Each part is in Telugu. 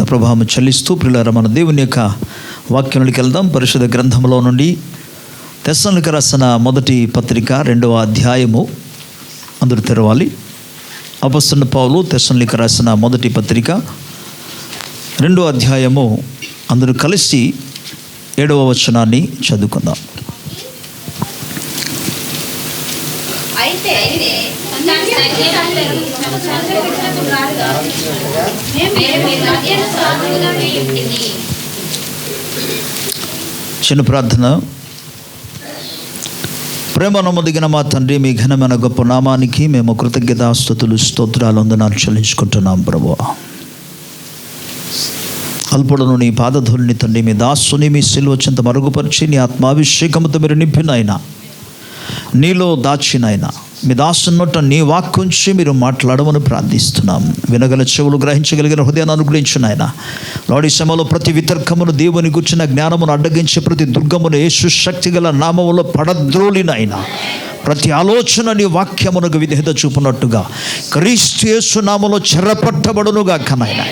ప్రభావం చెల్లిస్తూ ప్రియులారా, మన దేవుని యొక్క వాక్యంలోకి వెళ్దాం. పరిశుద్ధ గ్రంథంలో నుండి తెస్సలోనికీయులకు రాసిన మొదటి పత్రిక 2వ అధ్యాయము. అందరూ తెరవాలి. అపొస్తలుడైన పౌలు తెస్సలోనికీయులకు రాసిన మొదటి పత్రిక 2వ అధ్యాయము. అందరూ కలిసి 7వ వచనాన్ని చదువుకుందాం. చిన్న ప్రార్థన. ప్రేమ నమ్మదగిన మా తండ్రి, మీ ఘనమైన గొప్ప నామానికి మేము కృతజ్ఞతాస్తుతులు స్తోత్రాలు వందనాలు చెల్లించుకుంటున్నాం ప్రభువా. అల్పుడను నీ పాదధూళిని తండ్రి, మీ దాసుని మీ సిలువ చెంత మరుగుపరిచి నీ ఆత్మాభిషేకముతో మీరు నింపినైనా, నీలో దాచినైనా మీ దాసుని నోట నీ వాక్కుంచి మీరు మాట్లాడమని ప్రార్థిస్తున్నాం. వినగల చెవులు, గ్రహించగలిగిన హృదయాన్ని అనుగ్రహించునైనా. లోడి సమయంలో ప్రతి వితర్కమును, దేవుని గుర్చిన జ్ఞానమును అడ్డగించి ప్రతి దుర్గమును యేసు శక్తి గల నామములో పడద్రోలినైనా, ప్రతి ఆలోచన నీ వాక్యమునకు విధేయత చూపునట్టుగా క్రీస్తు యేసు నామములో చెరపట్టబడునుగా కనైనా.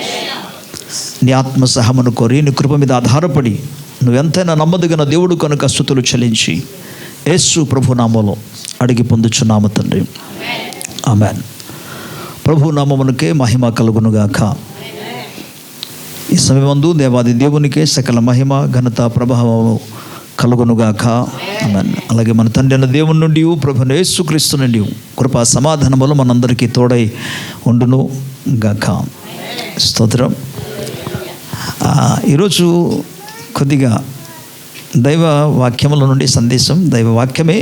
నీ ఆత్మ సహమును కోరి నీ కృప మీద ఆధారపడి నువ్వెంతైనా నమ్మదగిన దేవుడు కనుక స్తుతులు చెల్లించి యేసు ప్రభు నామములో అడిగి పొందుచున్నాము తండ్రి, ఆమేన్. ప్రభు నామమునకే మహిమ కలుగునుగాక. ఈ సమయమందు దేవాది దేవునికే సకల మహిమ, ఘనత, ప్రభావము కలుగునుగాక, ఆమేన్. అలాగే మన తండ్రి అయిన దేవుని నుండి, ప్రభు యేసుక్రీస్తు నుండి కృపా సమాధానములు మనందరికీ తోడై ఉండును గాక. స్తోత్రం. ఈరోజు కొద్దిగా దైవ వాక్యముల నుండి సందేశం. దైవ వాక్యమే,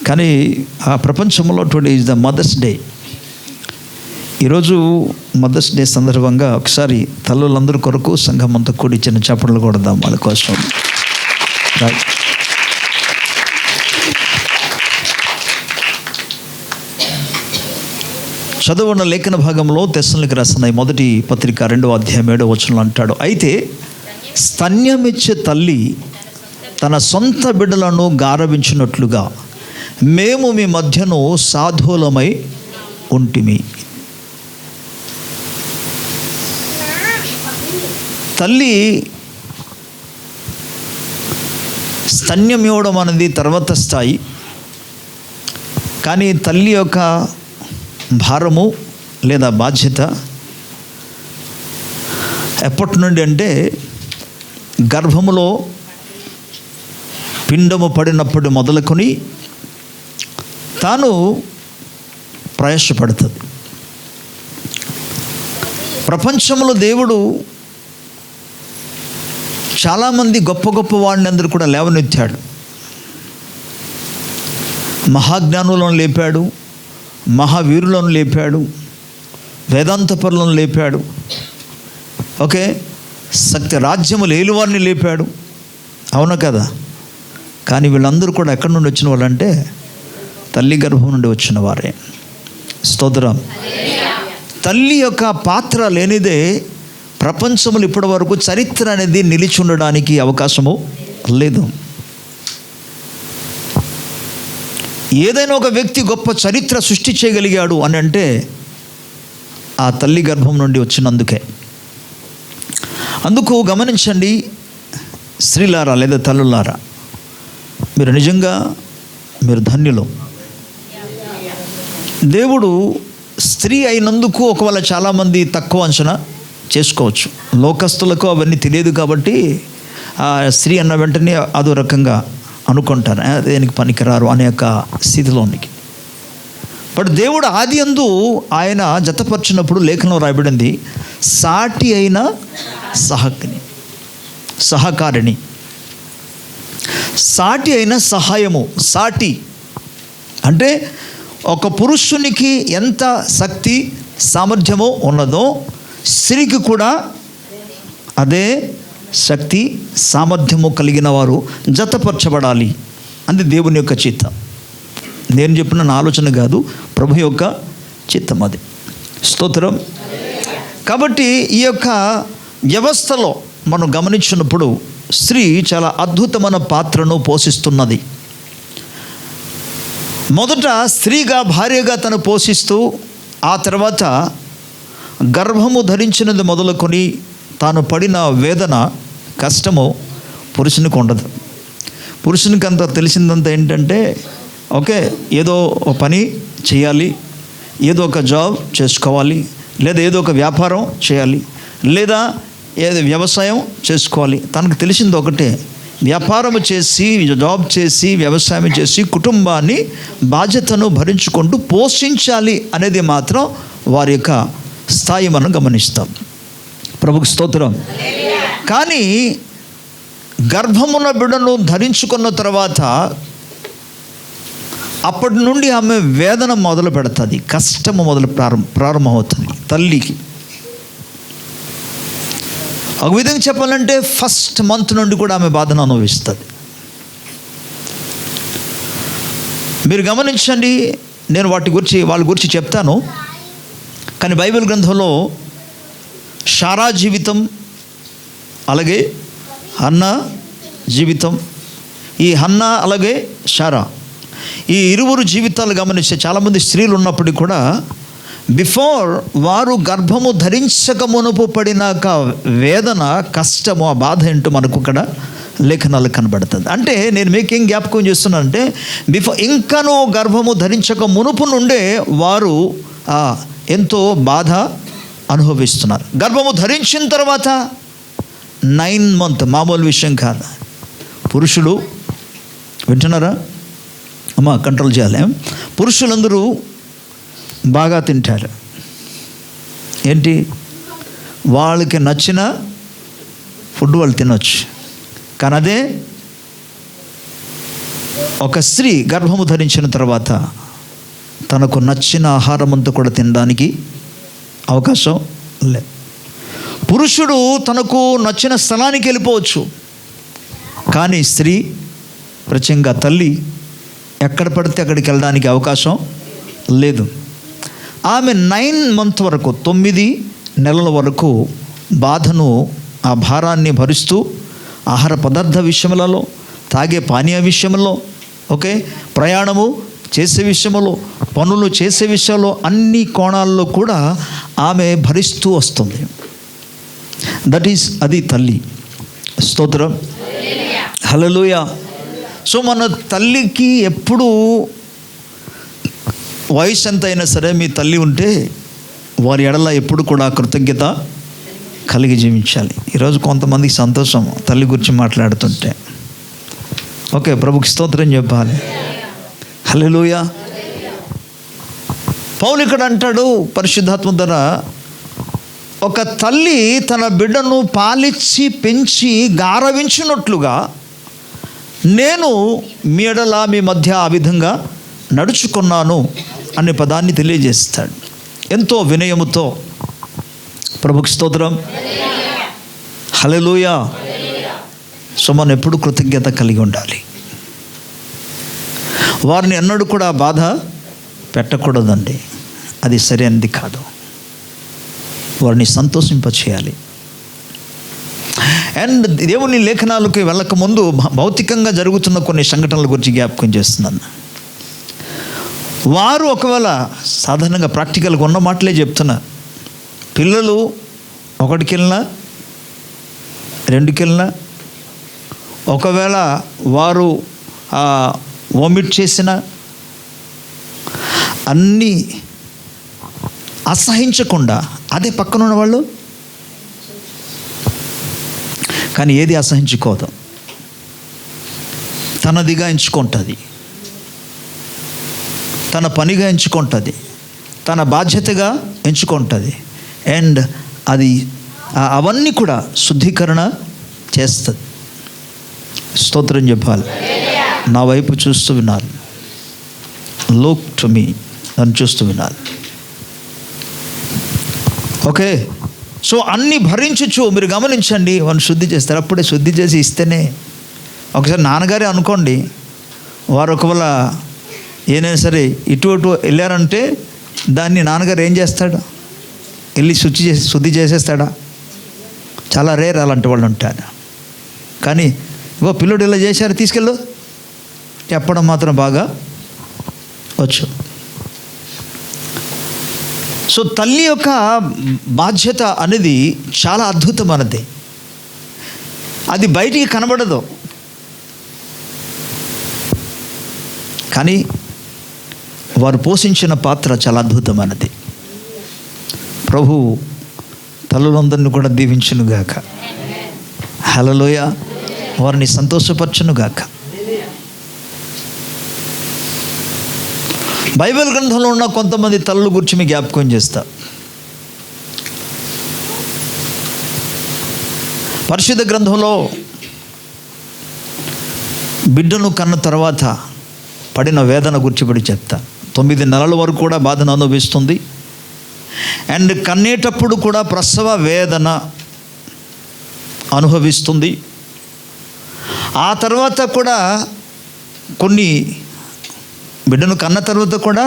కానీ ఆ ప్రపంచంలో today is the mother's day. ఈరోజు మదర్స్ డే సందర్భంగా ఒకసారి తల్లులందరి కొరకు సంఘం అంతా కూడి చిన్న చప్పట్లు కొడదాం వాళ్ళ కోసం. చదువున్న లేఖన భాగంలో తెస్సలోనికీయులకు రాసిన మొదటి పత్రిక 2వ అధ్యాయం 7వ వచనంలో అంటాడు, అయితే స్తన్యమిచ్చే తల్లి తన సొంత బిడ్డలను గారవించినట్లుగా మేము మీ మధ్యను సాధువులమై ఉంటిమి. తల్లి స్తన్యం ఇవ్వడం అనేది తర్వాత స్థాయి. కానీ తల్లి యొక్క భారము లేదా బాధ్యత ఎప్పటి నుండి అంటే గర్భములో పిండము పడినప్పుడు మొదలుకొని తాను ప్రయాసపడుతుంది. ప్రపంచంలో దేవుడు చాలామంది గొప్ప గొప్ప వాడిని అందరూ కూడా లేవనెత్తాడు. మహాజ్ఞానులను లేపాడు, మహావీరులను లేపాడు, వేదాంతపరులను లేపాడు, ఓకే, సత్య రాజ్యము లేనివారిని లేపాడు, అవునా కదా. కానీ వీళ్ళందరూ కూడా ఎక్కడి నుండి వచ్చిన వాళ్ళంటే తల్లి గర్భం నుండి వచ్చిన వారే. స్తోత్రం. తల్లి యొక్క పాత్ర లేనిదే ప్రపంచంలో ఇప్పటి వరకు చరిత్ర అనేది నిలిచి ఉండడానికి అవకాశము లేదు. ఏదైనా ఒక వ్యక్తి గొప్ప చరిత్ర సృష్టి చేయగలిగాడు అని అంటే ఆ తల్లి గర్భం నుండి వచ్చినందుకే. అందుకు గమనించండి స్త్రీలారా లేదా తల్లులారా, మీరు నిజంగా మీరు ధన్యులు. దేవుడు స్త్రీ అయినందుకు ఒకవేళ చాలామంది తక్కువ అంచనా చేసుకోవచ్చు. లోకస్తులకు అవన్నీ తెలియదు కాబట్టి ఆ స్త్రీ అన్న వెంటనే అదో రకంగా అనుకుంటారు, దేనికి పనికిరారు అనే యొక్క స్థితిలోనికి. బట్ దేవుడు ఆది యందు ఆయన జతపరిచినప్పుడు లేఖనం రాయబడింది, సాటి అయిన సహకారిణి, సాటి అయిన సహాయము. సాటి అంటే ఒక పురుషునికి ఎంత శక్తి సామర్థ్యమో ఉన్నదో స్త్రీకి కూడా అదే శక్తి సామర్థ్యము కలిగిన వారు జతపరచబడాలి. అది దేవుని యొక్క చిత్తం. నేను చెప్పిన నా ఆలోచన కాదు, ప్రభు యొక్క చిత్తం అది. స్తోత్రం. కాబట్టి ఈ యొక్క వ్యవస్థలో మనం గమనించినప్పుడు స్త్రీ చాలా అద్భుతమైన పాత్రను పోషిస్తున్నది. మొదట స్త్రీగా భార్యగా తను పోషిస్తూ, ఆ తర్వాత గర్భము ధరించినది మొదలుకొని తాను పడిన వేదన, కష్టము పురుషునికి ఉండదు. పురుషునికి అంత తెలిసిందంతా ఏంటంటే, ఓకే, ఏదో ఒక పని చేయాలి, ఏదో ఒక జాబ్ చేసుకోవాలి, లేదా ఏదో ఒక వ్యాపారం చేయాలి, లేదా ఏదో వ్యవసాయం చేసుకోవాలి. తనకు తెలిసింది ఒకటే, వ్యాపారం చేసి, జాబ్ చేసి, వ్యవసాయం చేసి కుటుంబాన్ని బాధ్యతను భరించుకుంటూ పోషించాలి అనేది మాత్రం వారి యొక్క స్థాయి మనం గమనిస్తాం. ప్రభుకు స్తోత్రం. కానీ గర్భమున బిడ్డను ధరించుకున్న తర్వాత అప్పటి నుండి ఆమె వేదన మొదలు పెడుతుంది, కష్టము ప్రారంభమవుతుంది తల్లికి. ఒక విధంగా చెప్పాలంటే ఫస్ట్ మంత్ నుండి కూడా ఆమె బాధను అనుభవిస్తుంది. మీరు గమనించండి, నేను వాళ్ళ గురించి చెప్తాను. కానీ బైబిల్ గ్రంథంలో శారా జీవితం, అలాగే హన్నా జీవితం, ఈ హన్నా అలాగే శారా, ఈ ఇరువురు జీవితాలు గమనిస్తే చాలామంది స్త్రీలు ఉన్నప్పటికీ కూడా బిఫోర్ వారు గర్భము ధరించక మునుపు పడినాక వేదన, కష్టము, ఆ బాధ ఏంటో మనకు ఇక్కడ లేఖనాలు కనబడుతుంది. అంటే నేను మీకు ఏం జ్ఞాపకం చేస్తున్నానంటే, ఇంకనూ గర్భము ధరించక మునుపు నుండే వారు ఎంతో బాధ అనుభవిస్తున్నారు. గర్భము ధరించిన తర్వాత 9 months మామూలు విషయం కాదు. పురుషులు వింటున్నారా అమ్మా, కంట్రోల్ చేయాలి. పురుషులందరూ బాగా తింటారు. ఏంటి, వాళ్ళకి నచ్చిన ఫుడ్ వాళ్ళు తినొచ్చు. కానీ అదే ఒక స్త్రీ గర్భము ధరించిన తర్వాత తనకు నచ్చిన ఆహారం అంతా కూడా తినడానికి అవకాశం లేదు. పురుషుడు తనకు నచ్చిన స్థలానికి వెళ్ళిపోవచ్చు, కానీ స్త్రీ, ప్రత్యేకంగా తల్లి, ఎక్కడ పడితే అక్కడికి వెళ్ళడానికి అవకాశం లేదు. ఆమె 9 months వరకు, 9 నెలల వరకు బాధను, ఆ భారాన్ని భరిస్తూ ఆహార పదార్థ విషయములలో, తాగే పానీయ విషయంలో, ఓకే, ప్రయాణము చేసే విషయంలో, పనులు చేసే విషయంలో, అన్ని కోణాల్లో కూడా ఆమె భరిస్తూ వస్తుంది. దట్ ఈస్ అది తల్లి. స్తోత్రం, హల్లెలూయా. సో మన తల్లికి ఎప్పుడు వయసు ఎంత అయినా సరే మీ తల్లి ఉంటే వారి ఎడల ఎప్పుడు కూడా కృతజ్ఞత కలిగి జీవించాలి. ఈరోజు కొంతమందికి సంతోషం తల్లి గురించి మాట్లాడుతుంటే. ఓకే, ప్రభుకి స్తోత్రం చెప్పాలి. హల్లెలూయా. పౌలు ఇక్కడ అంటాడు పరిశుద్ధాత్మ ద్వారా, ఒక తల్లి తన బిడ్డను పాలిచ్చి పెంచి గారవించినట్లుగా నేను మీ ఎడల మీ మధ్య ఆ విధంగా నడుచుకున్నాను అనే పదాన్ని తెలియజేస్తాడు ఎంతో వినయముతో. ప్రభుకి స్తోత్రం, హల్లెలూయా. సో మనం ఎప్పుడు కృతజ్ఞత కలిగి ఉండాలి. వారిని ఎన్నడూ కూడా బాధ పెట్టకూడదండి, అది సరైనది కాదు. వారిని సంతోషింపచేయాలి. అండ్ దేవుని లేఖనాలకు వెళ్ళకముందు భౌతికంగా జరుగుతున్న కొన్ని సంఘటనల గురించి జ్ఞాపకం చేస్తున్నాను. వారు ఒకవేళ సాధారణంగా ప్రాక్టికల్గా ఉన్న మాటలే చెప్తున్నా, పిల్లలు 1కి వెళ్ళినా 2కి వెళ్ళినా, ఒకవేళ వారు వామిట్ చేసిన, అన్నీ అసహించకుండా అదే పక్కన ఉన్న వాళ్ళు, కానీ ఏది అసహించుకోదు, తనదిగా ఎంచుకుంటుంది, తన పనిగా ఎంచుకుంటుంది, తన బాధ్యతగా ఎంచుకుంటుంది. అండ్ అది అవన్నీ కూడా శుద్ధీకరణ చేస్తుంది. స్తోత్రం చెప్పాలి. నా వైపు చూస్తూ వినాలి, లుక్ టు మీ, నన్ను చూస్తూ వినాలి. ఓకే, సో అన్నీ భరించచ్చు. మీరు గమనించండి, వాళ్ళు శుద్ధి చేస్తారు. అప్పుడే శుద్ధి చేసి ఇస్తేనే. ఒకసారి నాన్నగారే అనుకోండి, వారు ఒకవేళ ఏదైనా సరే ఇటు వెళ్ళారంటే దాన్ని నాన్నగారు ఏం చేస్తాడు, వెళ్ళి శుద్ధి చేసేస్తాడా? చాలా రేర్ అలాంటి వాళ్ళు ఉంటారు. కానీ ఇగో పిల్లడు ఇలా చేశారు, తీసుకెళ్ళు చెప్పడం మాత్రం బాగా వచ్చు. సో తల్లి యొక్క బాధ్యత అనేది చాలా అద్భుతమైనది. అది బయటికి కనబడదు, కానీ వారు పోషించిన పాత్ర చాలా అద్భుతమైనది. ప్రభు తల్లులందరినీ కూడా దీవించునుగాక. హల్లెలూయా. వారిని సంతోషపరచునుగాక. బైబిల్ గ్రంథంలో ఉన్న కొంతమంది తల్లుల గురించి మీ జ్ఞాపకం చేస్తా. పరిశుద్ధ గ్రంథంలో బిడ్డను కన్న తర్వాత పడిన వేదన గురించి చెప్తా. 9 నెలల వరకు కూడా బాధను అనుభవిస్తుంది. అండ్ కన్నేటప్పుడు కూడా ప్రసవ వేదన అనుభవిస్తుంది. ఆ తర్వాత కూడా కొన్ని బిడ్డను కన్న తర్వాత కూడా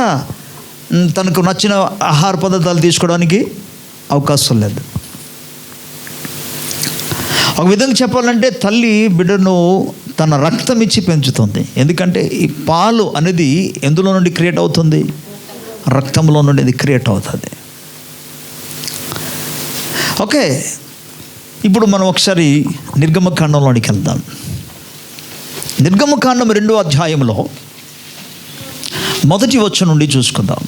తనకు నచ్చిన ఆహార పదార్థాలు తీసుకోవడానికి అవకాశం లేదు. ఒక విధంగా చెప్పాలంటే తల్లి బిడ్డను తన రక్తం ఇచ్చి పెంచుతుంది. ఎందుకంటే ఈ పాలు అనేది ఎందులో నుండి క్రియేట్ అవుతుంది? రక్తంలో నుండి ఇది క్రియేట్ అవుతుంది. ఓకే, ఇప్పుడు మనం ఒకసారి నిర్గమకాండంలోనికి వెళ్దాం. నిర్గమకాండం 2వ అధ్యాయంలో 1వ వచనం నుండి చూసుకుందాం.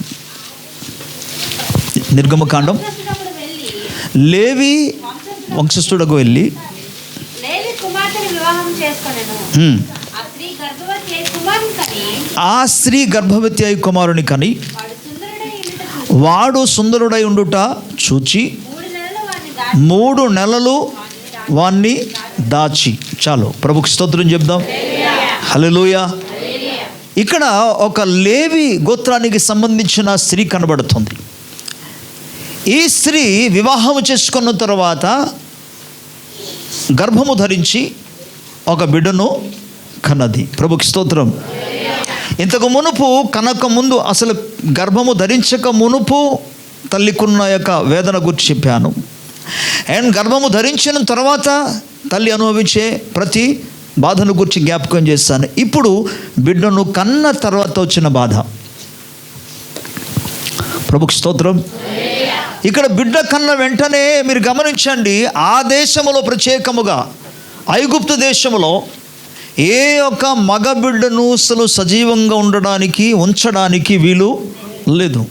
నిర్గమకాండం. లేవి వంశస్థుడకు వెళ్ళి ఆ స్త్రీ గర్భవతి అయి కుమారుని కని వాడు సుందరుడై ఉండుట చూచి 3 నెలలు వాణ్ణి దాచి. చాలు, ప్రభుకి స్తోత్రం చెప్దాం. హల్లెలూయా. ఇక్కడ ఒక లేవి గోత్రానికి సంబంధించిన స్త్రీ కనబడుతుంది. ఈ స్త్రీ వివాహం చేసుకున్న తర్వాత గర్భము ధరించి ఒక బిడ్డను కన్నది. ప్రభుకి స్తోత్రం. ఇంతకు మునుపు కనక ముందు, అసలు గర్భము ధరించక మునుపు తల్లికున్న యొక్క వేదన గురించి చెప్పాను. అండ్ గర్భము ధరించిన తర్వాత తల్లి అనుభవించే ప్రతి బాధను గురించి జ్ఞాపకం చేస్తాను. ఇప్పుడు బిడ్డను కన్న తర్వాత వచ్చిన బాధ. ప్రభుకి స్తోత్రం. ఇక్కడ బిడ్డ కన్న వెంటనే మీరు గమనించండి, ఆ దేశంలో ప్రత్యేకముగా ఐగుప్తు దేశంలో ఏ ఒక్క మగ బిడ్డను అసలు సజీవంగా ఉంచడానికి వీలు లేదు.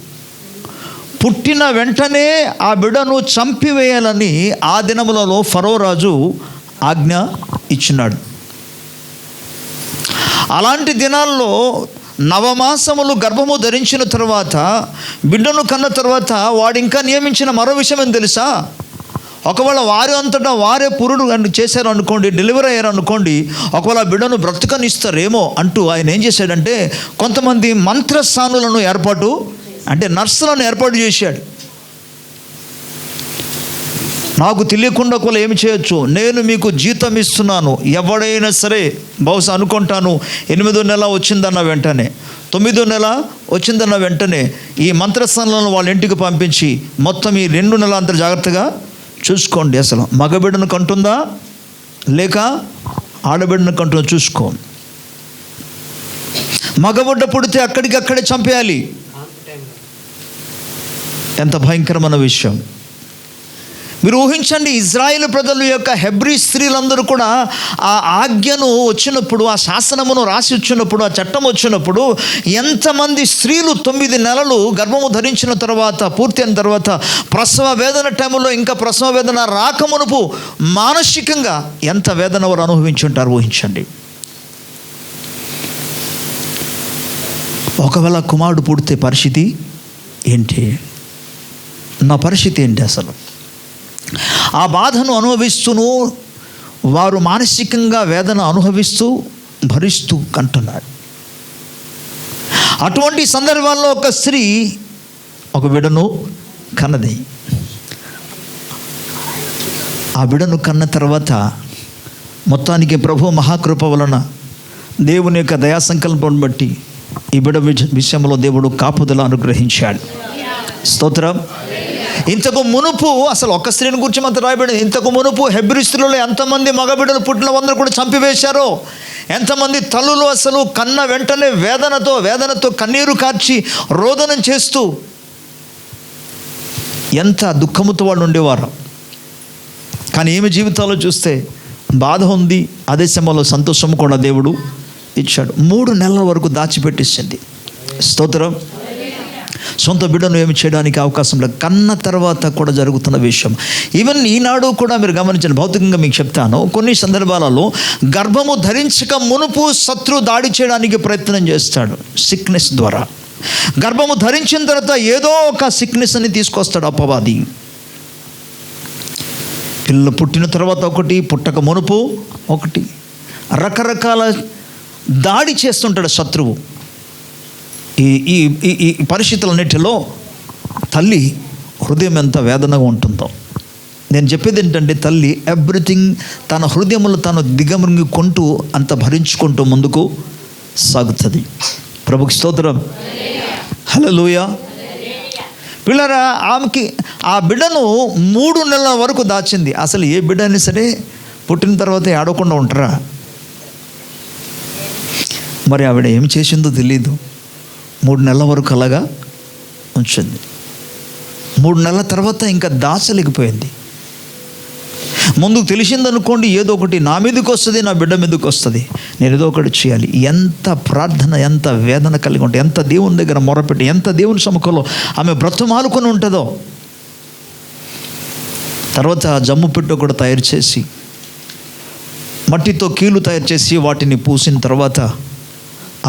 పుట్టిన వెంటనే ఆ బిడ్డను చంపివేయాలని ఆ దినములలో ఫరో రాజు ఆజ్ఞ ఇచ్చినాడు. అలాంటి దినాల్లో నవమాసములు గర్భము ధరించిన తర్వాత బిడ్డను కన్న తర్వాత వాడు ఇంకా నియమించిన మరో విషయం ఏం తెలుసా? ఒకవేళ వారి అంతటా వారే పురుడు చేశారు అనుకోండి, డెలివరీ అయ్యారు అనుకోండి, ఒకవేళ బిడ్డను బ్రతకనిస్తారేమో అంటూ ఆయన ఏం చేశాడంటే కొంతమంది మంత్రస్థానులను నర్సులను ఏర్పాటు చేశాడు. నాకు తెలియకుండా కూడా ఏమి చేయొచ్చు, నేను మీకు జీతం ఇస్తున్నాను, ఎవడైనా సరే బహుశా అనుకుంటాను 8వ నెల వచ్చిందన్న వెంటనే 9వ నెల వచ్చిందన్న వెంటనే ఈ మంత్రస్థానాలను వాళ్ళ ఇంటికి పంపించి మొత్తం ఈ 2 నెలల అంత జాగ్రత్తగా చూసుకోండి, అసలు మగబిడ్డను కంటుందా లేక ఆడబిడ్డను కంటుందా చూసుకో. మగబిడ్డ పుడితే అక్కడికక్కడే చంపేయాలి. ఎంత భయంకరమైన విషయం మీరు ఊహించండి. ఇజ్రాయేల్ ప్రజల యొక్క హెబ్రీ స్త్రీలందరూ కూడా ఆ ఆజ్ఞను వచ్చినప్పుడు, ఆ శాసనమును రాసి వచ్చినప్పుడు, ఆ చట్టం వచ్చినప్పుడు ఎంతమంది స్త్రీలు 9 నెలలు గర్భము ధరించిన తర్వాత, పూర్తి అయిన తర్వాత ప్రసవ వేదన టైంలో, ఇంకా ప్రసవ వేదన రాకమునుపు మానసికంగా ఎంత వేదన వారు అనుభవించి ఉంటారు ఊహించండి. ఒకవేళ కుమారుడు పుడితే పరిస్థితి ఏంటి? నా పరిస్థితి ఏంటి? అసలు ఆ బాధను అనుభవిస్తూను వారు మానసికంగా వేదన అనుభవిస్తూ భరిస్తూ కంటున్నారు. అటువంటి సందర్భాల్లో ఒక స్త్రీ ఒక బిడ్డను కన్నది. ఆ బిడ్డను కన్న తర్వాత మొత్తానికి ప్రభు మహాకృప వలన, దేవుని యొక్క దయా సంకల్పం బట్టి ఈ బిడ్డ విషయంలో దేవుడు కాపుదల అనుగ్రహించాడు. స్తోత్రం. ఇంతకు మునుపు అసలు ఒక స్త్రీని గురించి మనతో రాయబడింది. ఇంతకు మునుపు హెబ్రీ స్త్రీలలో ఎంతమంది మగబిడ్డలు పుట్టిన అందరూ కూడా చంపివేశారో, ఎంతమంది తల్లులు అసలు కన్న వెంటనే వేదనతో కన్నీరు కార్చి రోదనం చేస్తూ ఎంత దుఃఖముతో వాళ్ళు ఉండేవారు. కానీ ఈమె జీవితాల్లో చూస్తే బాధ ఉంది, అదే సమయంలో సంతోషం కూడా దేవుడు ఇచ్చాడు. 3 నెలల వరకు దాచిపెట్టేసింది. స్తోత్రం. సొంత బిడ్డను ఏమి చేయడానికి అవకాశం లేదు. కన్న తర్వాత కూడా జరుగుతున్న విషయం. ఈవెన్ ఈనాడు కూడా మీరు గమనించండి, భౌతికంగా మీకు చెప్తాను, కొన్ని సందర్భాలలో గర్భము ధరించక మునుపు శత్రు దాడి చేయడానికి ప్రయత్నం చేస్తాడు సిక్నెస్ ద్వారా. గర్భము ధరించిన తర్వాత ఏదో ఒక సిక్నెస్ అని తీసుకొస్తాడు అపవాది. పిల్లలు పుట్టిన తర్వాత ఒకటి, పుట్టక మునుపు ఒకటి, రకరకాల దాడి చేస్తుంటాడు శత్రువు. ఈ ఈ పరిస్థితులన్నిటిలో తల్లి హృదయం ఎంత వేదనగా ఉంటుందో. నేను చెప్పేది ఏంటంటే, తల్లి ఎవ్రీథింగ్ తన హృదయములు తాను దిగమృంగుకుంటూ అంత భరించుకుంటూ ముందుకు సాగుతుంది. ప్రభుకి స్తోత్రం. హల్లెలూయా. పిల్లరా, ఆమెకి ఆ బిడ్డను 3 నెలల వరకు దాచింది. అసలు ఏ బిడ్డ అయినా సరే పుట్టిన తర్వాత ఏడవకుండా ఉంటారా? మరి ఆవిడ ఏం చేసిందో తెలీదు. 3 నెలల వరకు అలాగా ఉంచింది. 3 నెలల తర్వాత ఇంకా దాచలేకపోయింది. ముందుకు తెలిసిందనుకోండి, ఏదో ఒకటి నా మీదకి వస్తుంది, నా బిడ్డ మీదకి వస్తుంది, నేను ఏదో ఒకటి చేయాలి. ఎంత ప్రార్థన, ఎంత వేదన కలిగి ఉంటుంది, ఎంత దేవుని దగ్గర మొరపెట్టి, ఎంత దేవుని సముఖంలో ఆమె బ్రతుమాలుకొని ఉంటుందో. తర్వాత జమ్ము పెట్టు కూడా తయారు చేసి, మట్టితో కీలు తయారు చేసి వాటిని పూసిన తర్వాత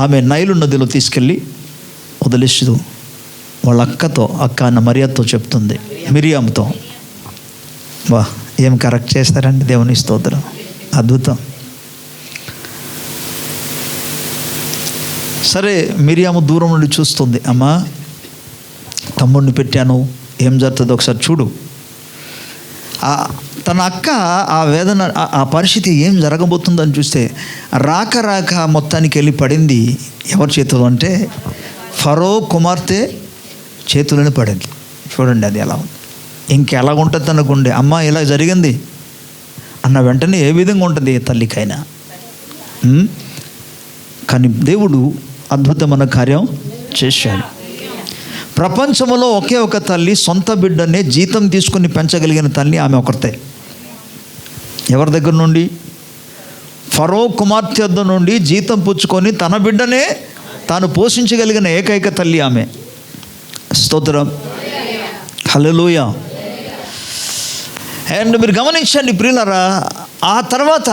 ఆమె నైలు నదిలో తీసుకెళ్ళి వదిలేస్తూ వాళ్ళ అక్క అన్న మరియతో చెప్తుంది, మిరియాంతో. వా, ఏం కరెక్ట్ చేస్తారండి, దేవుని స్తోత్రం, అద్భుతం. సరే, మిరియాము దూరం నుండి చూస్తుంది. అమ్మా, తమ్ముడిని పెట్టాను, ఏం జరుగుతుందో ఒకసారి చూడు. తన అక్క ఆ వేదన, ఆ పరిస్థితి ఏం జరగబోతుందని చూస్తే రాక మొత్తానికి వెళ్ళి పడింది ఎవరి చేతిలో అంటే ఫరో కుమార్తె చేతులను పడింది. చూడండి అది ఎలా ఉంది. ఇంకెలా ఉంటుంది తన గుండె. అమ్మ ఇలా జరిగింది అన్న వెంటనే ఏ విధంగా ఉంటుంది ఏ తల్లికైనా. కానీ దేవుడు అద్భుతమైన కార్యం చేశాడు. ప్రపంచంలో ఒకే ఒక తల్లి సొంత బిడ్డనే జీతం తీసుకుని పెంచగలిగిన తల్లి ఆమె ఒకరితే. ఎవరి దగ్గర నుండి? ఫరో కుమార్తె వద్ద నుండి జీతం పుచ్చుకొని తన బిడ్డనే తాను పోషించగలిగిన ఏకైక తల్లి ఆమె. స్తోత్రం. హల్లెలూయా. అండ్ మీరు గమనించండి ప్రియులారా, ఆ తర్వాత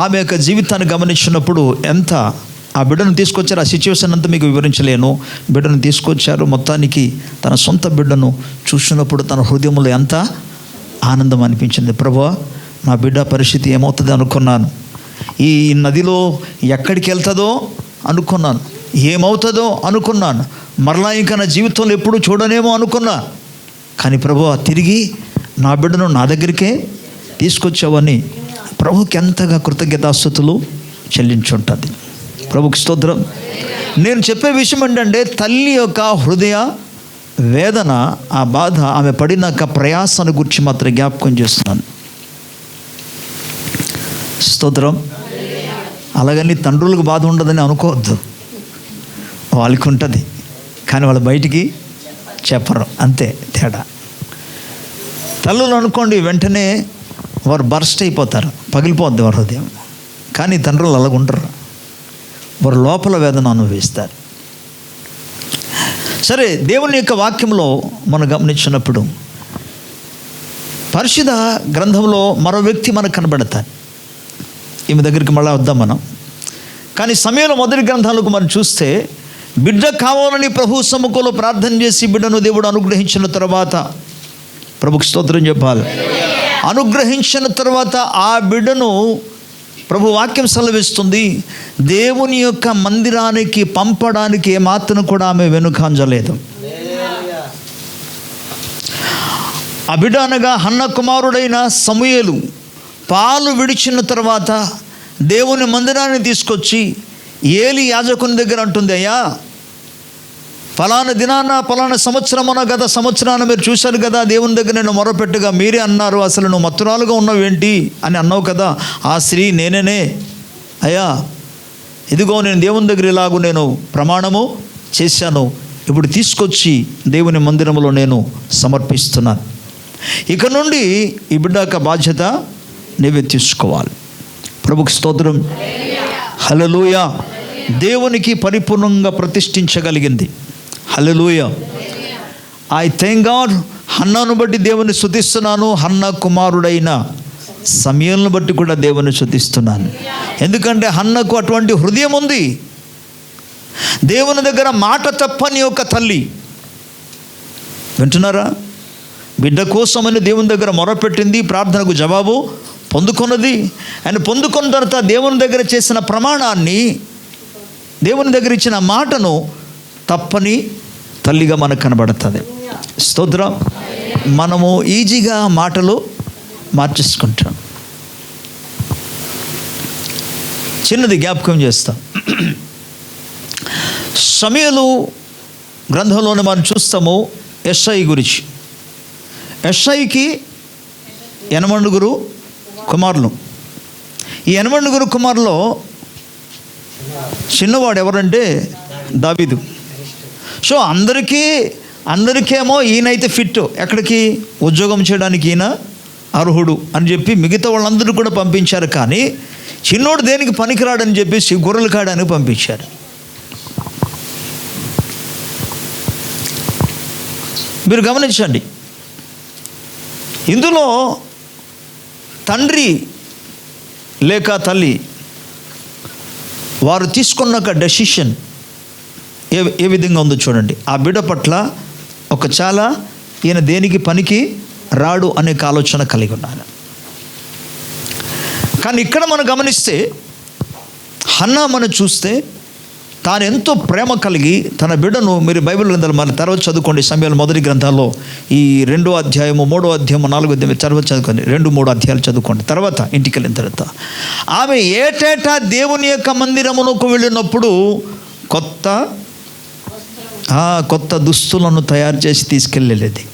ఆమె యొక్క జీవితాన్ని గమనించినప్పుడు ఎంత ఆ బిడ్డను తీసుకొచ్చారు. ఆ సిచ్యువేషన్ అంతా మీకు వివరించలేను. బిడ్డను తీసుకొచ్చారు. మొత్తానికి తన సొంత బిడ్డను చూసినప్పుడు తన హృదయంలో ఎంత ఆనందం అనిపించింది. ప్రభువా, నా బిడ్డ పరిస్థితి ఏమవుతుంది అనుకున్నాను. ఈ నదిలో ఎక్కడికి వెళ్తుందో అనుకున్నాను, ఏమవుతుందో అనుకున్నాను, మరలా ఇంకా నా జీవితంలో ఎప్పుడు చూడనేమో అనుకున్నా. కానీ ప్రభువా, తిరిగి నా బిడ్డను నా దగ్గరికే తీసుకొచ్చావని ప్రభుకి ఎంతగా కృతజ్ఞతాస్తుతులు చెల్లించుంటుంది. ప్రభుకి స్తోత్రం. నేను చెప్పే విషయం ఏంటంటే, తల్లి యొక్క హృదయ వేదన, ఆ బాధ, ఆమె పడినాక ప్రయాసాన్ని గురించి మాత్రం జ్ఞాపకం చేస్తున్నాను. స్తోత్రం. అలాగని తండ్రులకు బాధ ఉండదని అనుకోవద్దు, వాళ్ళకి ఉంటుంది. కానీ వాళ్ళు బయటికి చెప్పరు, అంతే తేడా. తల్లులు అనుకోండి, వెంటనే వారు బర్స్ట్ అయిపోతారు, పగిలిపోద్ది వారి హృదయం. కానీ తండ్రులు అలాగుంటారు, వారు లోపల వేదన అనుభవిస్తారు. సరే, దేవుని యొక్క వాక్యంలో మనం గమనించినప్పుడు పరిశుద్ధ గ్రంథంలో మరో వ్యక్తి మనకు కనబడతారు. ఈమె దగ్గరికి మళ్ళీ వద్దాం మనం. కానీ సమయంలో మొదటి గ్రంథాలకు మనం చూస్తే, బిడ్డ కావాలని ప్రభు సముఖంలో ప్రార్థన చేసి బిడ్డను దేవుడు అనుగ్రహించిన తర్వాత, ప్రభుకి స్తోత్రం చెప్పాలి, అనుగ్రహించిన తర్వాత ఆ బిడ్డను ప్రభు వాక్యం సెలవిస్తుంది, దేవుని యొక్క మందిరానికి పంపడానికి ఏమాత్రం కూడా ఆమె వెనుకాంజలేదు. ఆ బిడ్డ అనగా హన్న కుమారుడైన సమూయేలు పాలు విడిచిన తర్వాత దేవుని మందిరాన్ని తీసుకొచ్చి ఏలి యాజకుని దగ్గర అంటుంది, అయ్యా, ఫలానా దినాన ఫలానా సంవత్సరమున గత సంవత్సరాన మీరు చూశారు కదా, దేవుని దగ్గర నేను మొరపెట్టుగా మీరే అన్నారు, అసలు నువ్వు మత్తురాలుగా ఉన్నావు ఏంటి అని అన్నావు కదా. ఆ స్త్రీ నేనే అయ్యా, ఇదిగో నేను దేవుని దగ్గర ఇలాగూ నేను ప్రమాణము చేశాను, ఇప్పుడు తీసుకొచ్చి దేవుని మందిరంలో నేను సమర్పిస్తున్నాను. ఇక నుండి ఈ బిడ్డ యొక్క బాధ్యత నీవే తీసుకోవాలి. ప్రభుకి స్తోత్రం. హల్లెలూయా. దేవునికి పరిపూర్ణంగా ప్రతిష్ఠించగలిగింది. హల్లెలూయా. I thank God. హన్నాను బట్టి దేవుని స్తుతిస్తున్నాను. హన్నా కుమారుడైన సమూయేలును బట్టి కూడా దేవుని స్తుతిస్తున్నాను. ఎందుకంటే హన్నకు అటువంటి హృదయం ఉంది. దేవుని దగ్గర మాట తప్పని ఒక తల్లి. వింటున్నారా? బిడ్డ కోసమని దేవుని దగ్గర మొరపెట్టింది, ప్రార్థనకు జవాబు పొందుకున్నది. ఆయన పొందుకున్న తర్వాత దేవుని దగ్గర చేసిన ప్రమాణాన్ని, దేవుని దగ్గర ఇచ్చిన మాటను తప్పని తల్లిగా మనకు కనబడుతుంది. స్తోత్రం. మనము ఈజీగా మాటలు మార్చేసుకుంటాం. చిన్నది జ్ఞాపకం చేస్తాం. సమూయేలు గ్రంథంలోనే మనం చూస్తాము యెషై గురించి. యెషైకి 8 కుమారులు. ఈ 8 కుమారులో చిన్నవాడు ఎవరంటే దావీదు. సో అందరికేమో ఈయనైతే ఫిట్, ఎక్కడికి ఉద్యోగం చేయడానికి ఈయన అర్హుడు అని చెప్పి మిగతా వాళ్ళందరూ కూడా పంపించారు. కానీ చిన్నోడు దేనికి పనికిరాడని చెప్పేసి గొర్రెలు కాయడానికి పంపించారు. మీరు గమనించండి, ఇందులో తండ్రి లేక తల్లి వారు తీసుకున్న ఒక డెసిషన్ ఏ విధంగా ఉందో చూడండి. ఆ బిడ్డ పట్ల ఒక చాలా ఈయన దేనికి పనికి రాడు అనే ఆలోచన కలిగి ఉన్నాను. కానీ ఇక్కడ మనం గమనిస్తే హన్నా మనం చూస్తే తాను ఎంతో ప్రేమ కలిగి తన బిడ్డను, మీరు బైబిల్ గ్రంథాలు మన తర్వాత చదువుకోండి, సమూయేలు మొదటి గ్రంథాల్లో ఈ 2వ అధ్యాయము 3వ అధ్యాయము 4వ అధ్యాయం తర్వాత చదువుకోండి, 2-3 అధ్యాయాలు చదువుకోండి. తర్వాత ఇంటికి వెళ్ళిన తర్వాత ఆమె ఏటేటా దేవుని యొక్క మందిరమునకు వెళ్ళినప్పుడు కొత్త దుస్తులను తయారు చేసి తీసుకెళ్ళేది.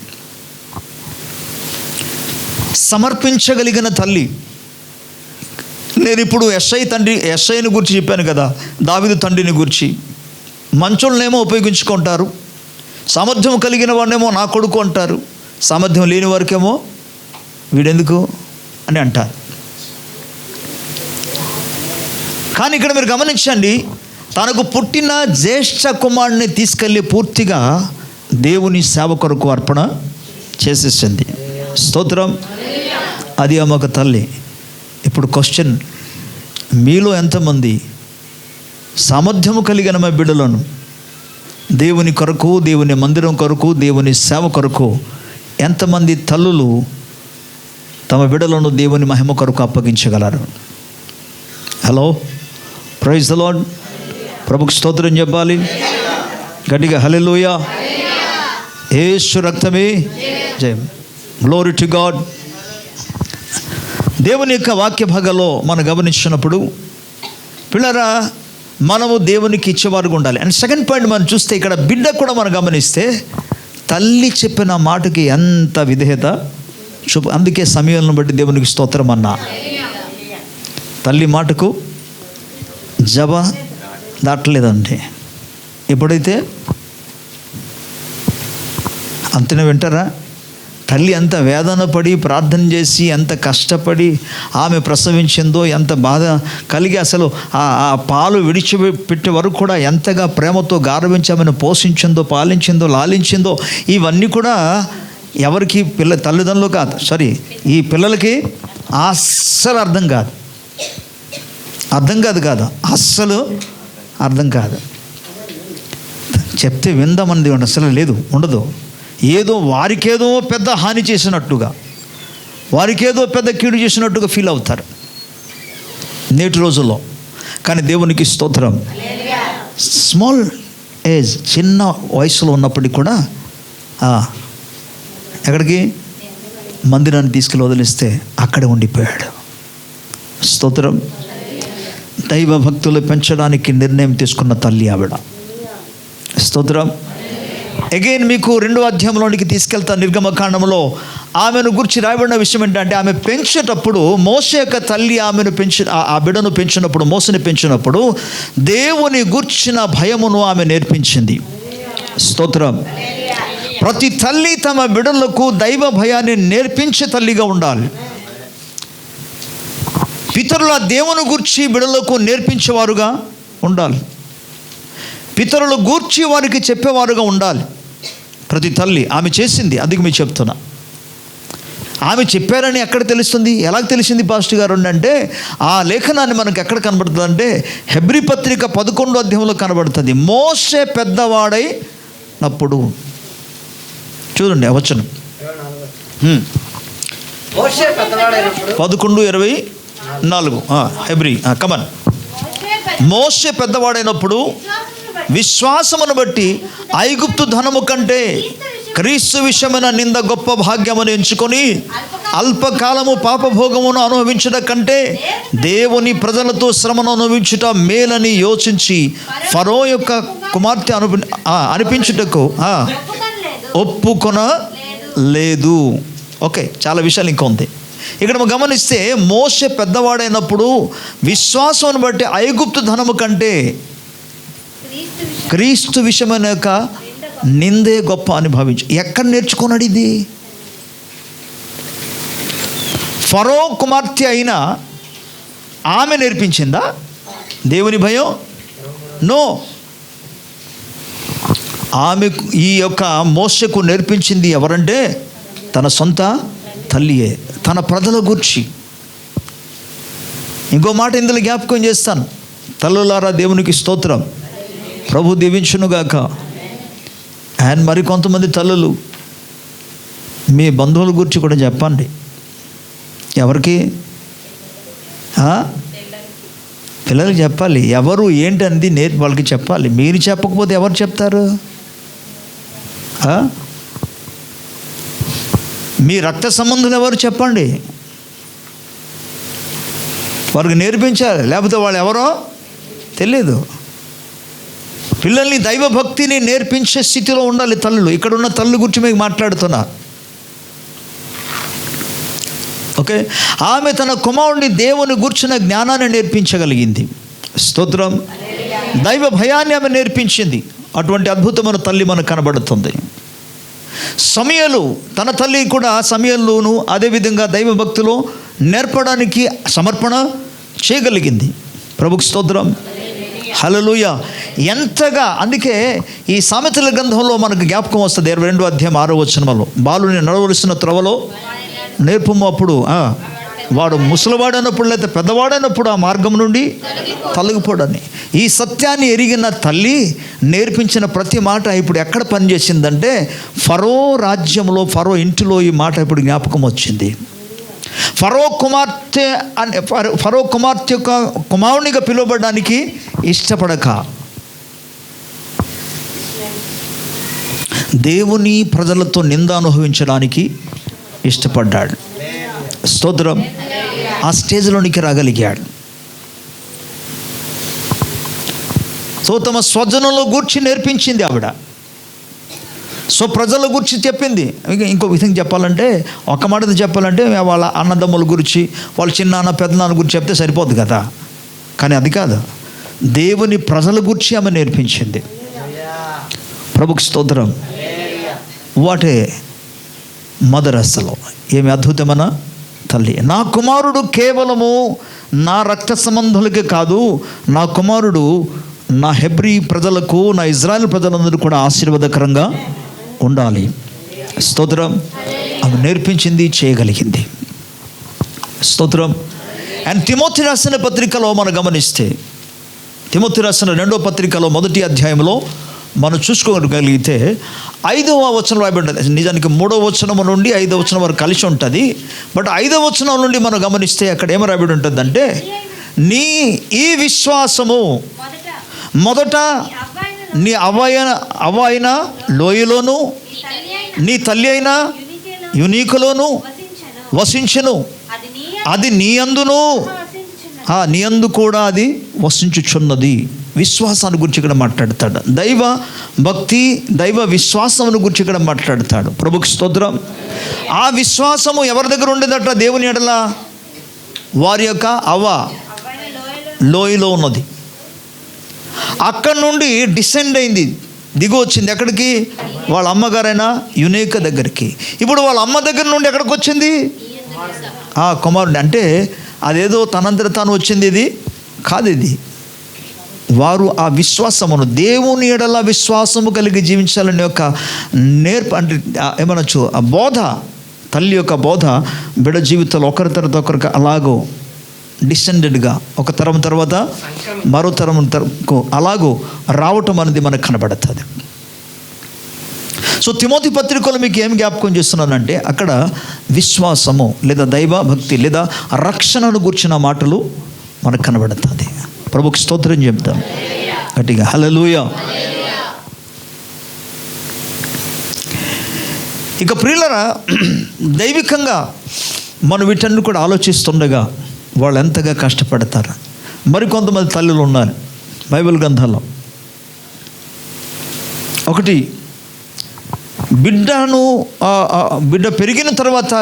సమర్పించగలిగిన తల్లి. నేను ఇప్పుడు యెషైని గురించి చెప్పాను కదా, దావీదు తండ్రిని గురించి. మంచోళ్ళనేమో ఉపయోగించుకుంటారు, సామర్థ్యం కలిగిన వాడినేమో నా కొడుకు అంటారు, సామర్థ్యం లేని వారికేమో వీడెందుకు అని అంటారు. కానీ ఇక్కడ మీరు గమనించండి, తనకు పుట్టిన జ్యేష్ఠ కుమారుడిని తీసుకెళ్ళి పూర్తిగా దేవుని సేవ కొరకు అర్పణ చేసేసింది. స్తోత్రం. అది ఆమె తల్లి. ఇప్పుడు క్వశ్చన్, మీలో ఎంతమంది సామర్థ్యము కలిగిన మా బిడ్డలను దేవుని కొరకు, దేవుని మందిరం కొరకు, దేవుని సేవ కొరకు ఎంతమంది తల్లులు తమ బిడ్డలను దేవుని మహిమ కొరకు అప్పగించగలరు? Hello, praise the Lord. ప్రభుకి స్తోత్రం చెప్పాలి గట్టిగా. హల్లెలూయా. యేసు రక్తమే జయం. Glory to God. దేవుని యొక్క వాక్య భాగంలో మనం గమనించినప్పుడు పిల్లరా, మనము దేవునికి ఇచ్చేవారుగా ఉండాలి. అండ్ సెకండ్ పాయింట్ మనం చూస్తే ఇక్కడ బిడ్డ కూడా మనం గమనిస్తే తల్లి చెప్పిన మాటకి ఎంత విధేయత అందుకే సమూయేలును బట్టి దేవునికి స్తోత్రం అన్నా. తల్లి మాటకు దాటలేదండి. ఎప్పుడైతే అంతనే వింటారా, తల్లి ఎంత వేదన పడి ప్రార్థన చేసి ఎంత కష్టపడి ఆమె ప్రసవించిందో, ఎంత బాధ కలిగి అసలు ఆ పాలు విడిచిపెట్టే వరకు కూడా ఎంతగా ప్రేమతో గారవించి ఆమెను పోషించిందో, పాలించిందో, లాలించిందో, ఇవన్నీ కూడా ఎవరికి తల్లిదండ్రులు కాదు, ఈ పిల్లలకి అస్సలు అర్థం కాదు. అస్సలు అర్థం కాదు. చెప్తే విందామన్నది అసలు ఉండదు. ఏదో వారికేదో పెద్ద హాని చేసినట్టుగా, వారికేదో పెద్ద కీడు చేసినట్టుగా ఫీల్ అవుతారు నేటి రోజుల్లో. కానీ దేవునికి స్తోత్రం. స్మాల్ ఏజ్, చిన్న వయసులో ఉన్నప్పటికీ కూడా ఎక్కడికి మందిరాన్ని తీసుకెళ్ళి వదిలిస్తే అక్కడే ఉండిపోయాడు. స్తోత్రం. దైవ భక్తులు పెంచడానికి నిర్ణయం తీసుకున్న తల్లి ఆవిడ. స్తోత్రం. అగైన్ మీకు 2వ అధ్యాయంలోనికి తీసుకెళ్తా. నిర్గమకాండంలో ఆమెను గురించి రాయబడిన విషయం ఏంటంటే, ఆమె పెంచేటప్పుడు మోషే యొక్క తల్లి ఆమెను ఆ బిడ్డను పెంచినప్పుడు, మోసని పెంచినప్పుడు దేవుని గూర్చిన భయమును ఆమె నేర్పించింది. స్తోత్రం. ప్రతి తల్లి తమ బిడ్డలకు దైవ భయాన్ని నేర్పించే తల్లిగా ఉండాలి. పితరుల దేవుని గూర్చి బిడ్డలకు నేర్పించేవారుగా ఉండాలి. పితరులు గూర్చి వారికి చెప్పేవారుగా ఉండాలి ప్రతి తల్లి. ఆమె చేసింది, అందుకు మీకు చెప్తున్నా. ఆమె చెప్పారని ఎక్కడ తెలుస్తుంది, ఎలా తెలిసింది పాస్టర్ గారు అంటే, ఆ లేఖనాన్ని మనకు ఎక్కడ కనబడుతుంది అంటే హెబ్రీ పత్రిక 11వ అధ్యాయంలో కనబడుతుంది. మోషే పెద్దవాడైనప్పుడు, చూడండి వచనం 11:24 హెబ్రీ కమన్. మోషే పెద్దవాడైనప్పుడు విశ్వాసమును బట్టి ఐగుప్తు ధనము కంటే క్రీస్తు విషయమైన నింద గొప్ప భాగ్యమును ఎంచుకొని అల్పకాలము పాపభోగమును అనుభవించడం కంటే దేవుని ప్రజలతో శ్రమను అనుభవించుట మేలని యోచించి ఫరో యొక్క కుమార్తె అనిపించుటకు ఒప్పుకొనలేదు. ఓకే, చాలా విషయాలు ఇంకా ఉంది ఇక్కడ. మనం గమనిస్తే మోషే పెద్దవాడైనప్పుడు విశ్వాసం బట్టి ఐగుప్తు ధనము కంటే క్రీస్తు విషయమైన యొక్క నిందే గొప్ప అనుభవించి. ఎక్కడ నేర్చుకున్నాడు ఇది? ఫరో కుమార్తె అయినా ఆమె నేర్పించిందా దేవుని భయం? నో. ఆమెకు ఈ యొక్క మోషకు నేర్పించింది ఎవరంటే తన సొంత తల్లియే, తన ప్రజల గురించి. ఇంకో మాట ఇందులో జ్ఞాపకం చేస్తాను. తల్లులారా దేవునికి స్తోత్రం, ప్రభు దీవించునుగాక. అండ్ మరి కొంతమంది తల్లులు మీ బంధువుల గురించి కూడా చెప్పండి. ఎవరికి? పిల్లలకి చెప్పాలి. ఎవరు ఏంటంది వాళ్ళకి చెప్పాలి. మీరు చెప్పకపోతే ఎవరు చెప్తారు? మీ రక్త సంబంధులు ఎవరు చెప్పండి, వారికి నేర్పించాలి. లేకపోతే వాళ్ళు ఎవరో తెలియదు. పిల్లల్ని దైవభక్తిని నేర్పించే స్థితిలో ఉండాలి తల్లులు. ఇక్కడ ఉన్న తల్లు గురించి మీకు మాట్లాడుతున్నా. ఓకే, ఆమె తన కుమారుడిని దేవుని గూర్చిన జ్ఞానాన్ని నేర్పించగలిగింది. స్తోత్రం. దైవ భయాన్ని ఆమె నేర్పించింది. అటువంటి అద్భుతమైన తల్లి మనకు కనబడుతుంది. సమయలు తన తల్లి కూడా సమయలును అదేవిధంగా దైవభక్తిలో నేర్పడానికి సమర్పణ చేయగలిగింది. ప్రభుకు స్తోత్రం, హల్లెలూయా. ఎంతగా, అందుకే ఈ సామెతల గ్రంథంలో మనకు జ్ఞాపకం వస్తుంది 22వ అధ్యాయం 6వ వచనంలో, బాలుని నడవలసిన త్రోవలో నేర్పము, అప్పుడు వాడు ముసలివాడైనప్పుడు లేదా పెద్దవాడైనప్పుడు ఆ మార్గం నుండి తొలగిపోడని. ఈ సత్యాన్ని ఎరిగిన తల్లి నేర్పించిన ప్రతి మాట ఇప్పుడు ఎక్కడ పనిచేసిందంటే ఫరో రాజ్యంలో, ఫరో ఇంటిలో ఈ మాట ఇప్పుడు జ్ఞాపకం వచ్చింది. ఫరో కుమార్తె యొక్క కుమారునిగా పిలువబడడానికి ఇష్టపడక దేవుని ప్రజలతో నింద అనుభవించడానికి ఇష్టపడ్డాడు. స్తోత్రం. ఆ స్టేజ్లోనికి రాగలిగాడు. సో తమ స్వజనంలో గూర్చి నేర్పించింది ఆవిడ. సో ప్రజల గురించి చెప్పింది. ఇంకో విధంగా చెప్పాలంటే, ఒక మాటతో చెప్పాలంటే వాళ్ళ అన్నదమ్ముల గురించి, వాళ్ళ చిన్నాన్న పెద్దనాన్న గురించి చెప్తే సరిపోదు కదా. కానీ అది కాదు, దేవుని ప్రజల గురించి ఆమె నేర్పించింది. ప్రభుకి స్తోత్రం. What a mother. అసలు ఏమి అద్భుతమైన తల్లి. నా కుమారుడు కేవలము నా రక్త సంబంధులకే కాదు, నా కుమారుడు నా హెబ్రీ ప్రజలకు, నా ఇజ్రాయెల్ ప్రజలందరూ కూడా ఆశీర్వాదకరంగా ఉండాలి. స్తోత్రం. ఆమె నేర్పించింది, చేయగలిగింది. స్తోత్రం. అండ్ తిమోతి రాసిన పత్రికలో మనం గమనిస్తే, తిమోతి రాసిన 2వ పత్రికలో 1వ అధ్యాయంలో మనం చూసుకోగలిగితే 5వ వచనం రాయబడింది. నిజానికి 3వ వచనం నుండి 5వ వచనం వరకు కలిసి ఉంటుంది. బట్ 5వ వచనం నుండి మనం గమనిస్తే అక్కడ ఏమి రాయబడి ఉంటుందంటే, నీ ఈ విశ్వాసము మొదట నీ అవ్వ అయిన లోయలోను, నీ తల్లి అయిన యునీకులోను వసించెను. అది నీ అందును, నీ అందు కూడా అది వసించుచున్నది. విశ్వాసాన్ని గురించి ఇక్కడ మాట్లాడతాడు. దైవ భక్తి, దైవ విశ్వాసమును గురించి ఇక్కడ మాట్లాడతాడు. ప్రభుకి స్తోత్రం. ఆ విశ్వాసము ఎవరి దగ్గర ఉండేదట? దేవుని ఎడల వారి యొక్క అవ్వ లోయలో ఉన్నది. అక్కడి నుండి డిసెండ్ అయింది దిగి వచ్చింది ఎక్కడికి? వాళ్ళ అమ్మగారైనా యునేక దగ్గరికి. ఇప్పుడు వాళ్ళ అమ్మ దగ్గర నుండి ఎక్కడికి వచ్చింది? కుమారుడు. అంటే అదేదో తనంతట తాను వచ్చింది ఇది కాదు. ఇది వారు ఆ విశ్వాసమును, దేవుని ఎడల విశ్వాసము కలిగి జీవించాలనే యొక్క అంటే ఏమనొచ్చు, ఆ బోధ, తల్లి యొక్క బోధ బిడ్డ జీవితంలో ఒకరి తర్వాత ఒకరికి అలాగో డిసెండెడ్గా ఒక తరం తర్వాత మరో తరంకు అలాగూ రావటం అనేది మనకు కనబడుతుంది. సో తిమోతి పత్రికలో మీకు ఏం జ్ఞాపకం చేస్తున్నానంటే అక్కడ విశ్వాసము లేదా దైవ భక్తి లేదా రక్షణను గూర్చిన మాటలు మనకు కనబడుతుంది. ప్రభుకి స్తోత్రం చెప్తాం గట్టిగా, హల్లెలూయా. ఇక ప్రియులరా, దైవికంగా మనం వీటన్ని కూడా ఆలోచిస్తుండగా వాళ్ళు ఎంతగా కష్టపడతారు. మరికొంతమంది తల్లులు ఉన్నారు బైబిల్ గ్రంథాల్లో. ఒకటి, బిడ్డ పెరిగిన తర్వాత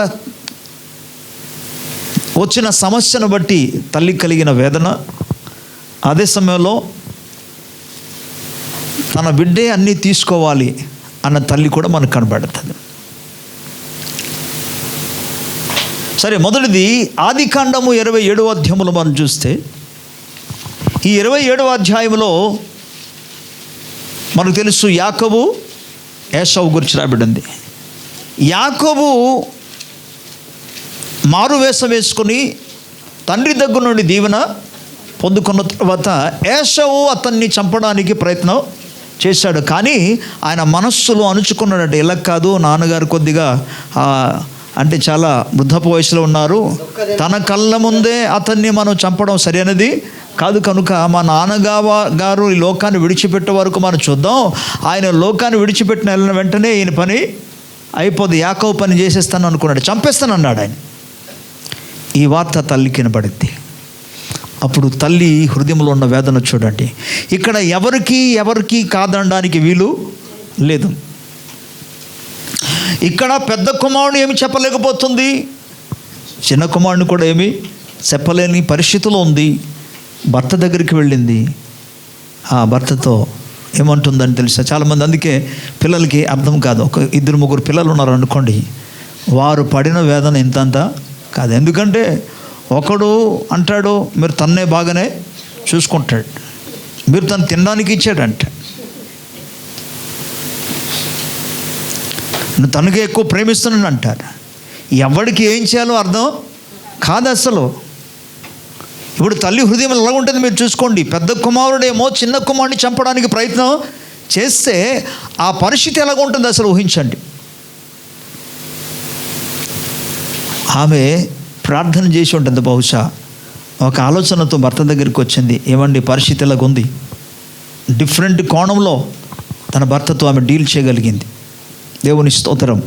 వచ్చిన సమస్యను బట్టి తల్లి కలిగిన వేదన, అదే సమయంలో తన బిడ్డే అన్నీ తీసుకోవాలి అన్న తల్లి కూడా మనకు కనబడుతుంది. సరే, మొదటిది ఆదికాండము 27వ అధ్యాయంలో మనం చూస్తే, ఈ 27వ అధ్యాయంలో మనకు తెలుసు యాకోబు ఏశావు గురించి రాబడింది. యాకోబు మారువేషం వేసుకుని తండ్రి దగ్గర నుండి దీవెన పొందుకున్న తర్వాత ఏశావు అతన్ని చంపడానికి ప్రయత్నం చేశాడు. కానీ ఆయన మనస్సులో అణుచుకున్నాడంటే, ఇలా కాదు, నాన్నగారు కొద్దిగా అంటే చాలా వృద్ధపు వయసులో ఉన్నారు, తన కళ్ళ ముందే అతన్ని మనం చంపడం సరైనది కాదు, కనుక మా నాన్నగారు ఈ లోకాన్ని విడిచిపెట్టే వరకు మనం చూద్దాం, ఆయన లోకాన్ని విడిచిపెట్టిన వెళ్ళిన వెంటనే ఈయన పని అయిపోద్ది, యాకోబు పని చేసేస్తాను అనుకున్నాడు, చంపేస్తాను అన్నాడు ఆయన. ఈ వార్త తల్లికి వినబడింది. అప్పుడు తల్లి హృదయంలో ఉన్న వేదన చూడండి. ఇక్కడ ఎవరికి కాదనడానికి వీలు లేదు. ఇక్కడ పెద్ద కుమారుడు ఏమి చెప్పలేకపోతుంది, చిన్న కుమారుని కూడా ఏమి చెప్పలేని పరిస్థితిలో ఉంది. భర్త దగ్గరికి వెళ్ళింది. ఆ భర్తతో ఏమంటుందని తెలుసా? చాలామంది అందుకే పిల్లలకి అర్థం కాదు. ఒక 2-3 పిల్లలు ఉన్నారు అనుకోండి, వారు పడిన వేదన ఇంతంత కాదు. ఎందుకంటే ఒకడు అంటాడు, మీరు తన్నే బాగానే చూసుకుంటాడు, మీరు తను తినడానికి ఇచ్చాడంట, నువ్వు తనకే ఎక్కువ ప్రేమిస్తున్నాను అంటారు. ఎవరికి ఏం చేయాలో అర్థం కాదు అసలు. ఇప్పుడు తల్లి హృదయం ఎలా ఉంటుంది మీరు చూసుకోండి. పెద్ద కుమారుడేమో చిన్న కుమారుడిని చంపడానికి ప్రయత్నం చేస్తే ఆ పరిస్థితి ఎలాగ ఉంటుంది అసలు ఊహించండి. ఆమె ప్రార్థన చేసి ఉంటుంది బహుశా, ఒక ఆలోచనతో భర్త దగ్గరికి వచ్చింది, ఏమండి పరిస్థితి ఎలాగుంది. డిఫరెంట్ కోణంలో తన భర్తతో ఆమె డీల్ చేయగలిగింది. దేవుని స్తోత్రం.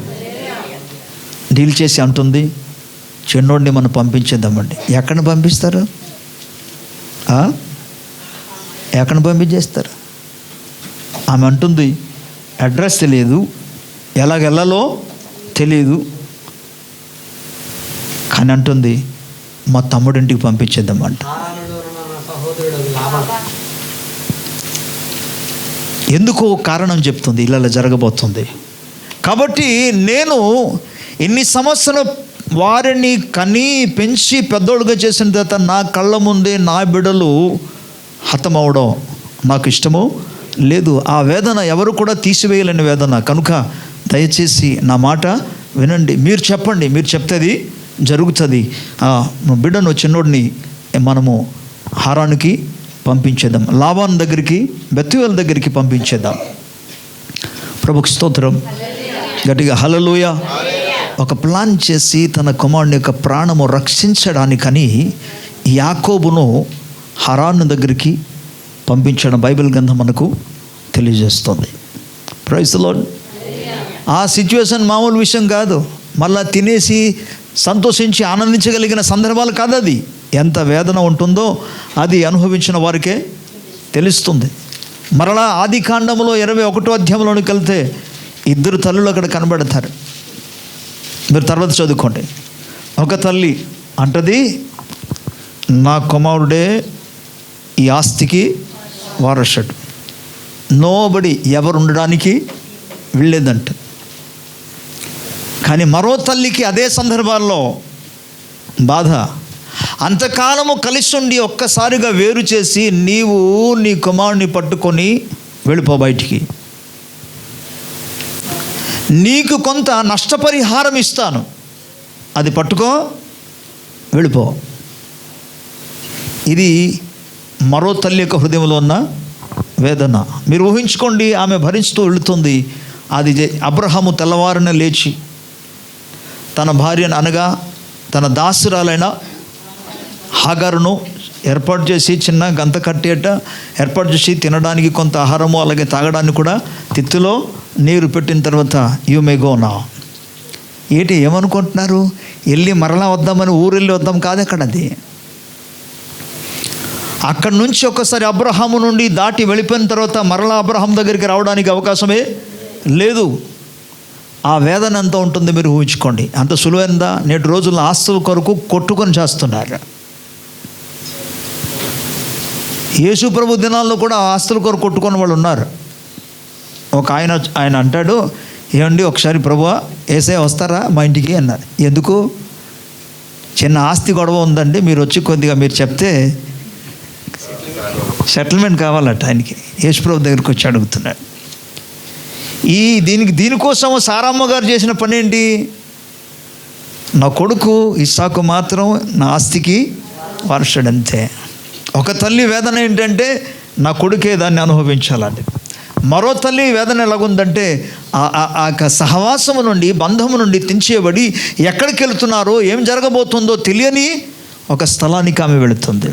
డీల్ చేసి అంటుంది, చిన్నోడిని మనం పంపించేద్దామండి. ఎక్కడ పంపిస్తారు? ఎక్కడ పంపించేస్తారు? ఆమె అంటుంది, అడ్రస్ తెలియదు, ఎలాగెళ్ళాలో తెలియదు, కానీ అంటుంది మా తమ్ముడింటికి పంపించేద్దామంట. ఎందుకో కారణం చెప్తుంది, ఇలా జరగబోతుంది కాబట్టి. నేను ఎన్ని సంవత్సరాలు వారిని కని పెంచి పెద్దోళ్ళుగా చేసిన తర్వాత నా కళ్ళ ముందే నా బిడ్డలు హతమవడం నాకు ఇష్టము లేదు. ఆ వేదన ఎవరు కూడా తీసివేయలేని వేదన. కనుక దయచేసి నా మాట వినండి, మీరు చెప్పండి, మీరు చెప్తేది జరుగుతుంది. బిడ్డను చిన్నోడిని మనము హారానికి పంపించేద్దాం, లాబాను దగ్గరికి, బెతువేలు దగ్గరికి పంపించేద్దాం. ప్రభుకి స్తోత్రం, గట్టిగా హల్లెలూయా. ఒక ప్లాన్ చేసి తన కుమారుని యొక్క ప్రాణము రక్షించడానికని యాకోబును హరాను దగ్గరికి పంపించడం బైబిల్ గ్రంథం మనకు తెలియజేస్తుంది. Praise the lord. ఆ సిచ్యువేషన్ మామూలు విషయం కాదు. మళ్ళా తినేసి సంతోషించి ఆనందించగలిగిన సందర్భాలు కాదు. అది ఎంత వేదన ఉంటుందో అది అనుభవించిన వారికే తెలుస్తుంది. మరలా ఆదికాండంలో 21వ అధ్యాయంలోనికి వెళ్తే 2 తల్లులు అక్కడ కనబడతారు. మీరు తర్వాత చదువుకోండి. ఒక తల్లి అంటది, నా కుమారుడే ఈ ఆస్తికి వారసుడు, నోబడి, ఎవరు ఉండడానికి వెళ్ళేదంట. కానీ మరో తల్లికి అదే సందర్భాల్లో బాధ. అంతకాలము కలిసి ఉండి ఒక్కసారిగా వేరు చేసి నీవు నీ కుమారుని పట్టుకొని వెళ్ళిపో బయటికి, నీకు కొంత నష్టపరిహారం ఇస్తాను, అది పట్టుకో వెళ్ళిపో. ఇది మరో తల్లి యొక్క హృదయంలో ఉన్న వేదన. మీరు ఊహించుకోండి, ఆమె భరిస్తూ వెళుతుంది. అది అబ్రహాము తెల్లవారున లేచి తన భార్యను, అనగా తన దాసురాలైన హాగరును ఏర్పాటు చేసి, చిన్న గంత కట్టేట ఏర్పాటు చేసి, తినడానికి కొంత ఆహారము అలాగే తాగడానికి కూడా తిత్తులో నీరు పెట్టిన తర్వాత యు మే గో నౌ. ఏంటి ఏమనుకుంటున్నారు? వెళ్ళి మరలా వద్దామని, ఊరు వెళ్ళి వద్దాం కాదు అక్కడ. అది అక్కడి నుంచి ఒకసారి అబ్రహాము నుండి దాటి వెళ్ళిపోయిన తర్వాత మరలా అబ్రహాం దగ్గరికి రావడానికి అవకాశమే లేదు. ఆ వేదన ఎంత ఉంటుంది మీరు ఊహించుకోండి. అంత సులువైందా? నేటి రోజుల్లో ఆస్తుల కొరకు కొట్టుకొని చేస్తున్నారు. యేసు ప్రభు దినాల్లో కూడా ఆస్తుల కొరకు కొట్టుకొని వాళ్ళు ఉన్నారు. ఒక ఆయన అంటాడు, ఏమండి ఒకసారి ప్రభువా ఏసే వస్తారా మా ఇంటికి అన్నారు. ఎందుకు? చిన్న ఆస్తి గొడవ ఉందండి, మీరు వచ్చి కొద్దిగా మీరు చెప్తే సెటిల్మెంట్ కావాలట ఆయనకి. యేసు ప్రభు దగ్గరికి వచ్చి అడుగుతున్నాడు. దీనికోసం సారమ్మ గారు చేసిన పని ఏంటి? నా కొడుకు ఇస్సాకు మాత్రం నా ఆస్తికి వారసుడంతే. ఒక తల్లి వేదన ఏంటంటే నా కొడుకే దాన్ని అనుభవించాలండి. మరో తల్లి వేదన ఎలాగుందంటే ఆ సహవాసము నుండి, బంధము నుండి తెంచేయబడి ఎక్కడికి వెళుతున్నారో, ఏం జరగబోతుందో తెలియని ఒక స్థలానికి ఆమె వెళుతుంది.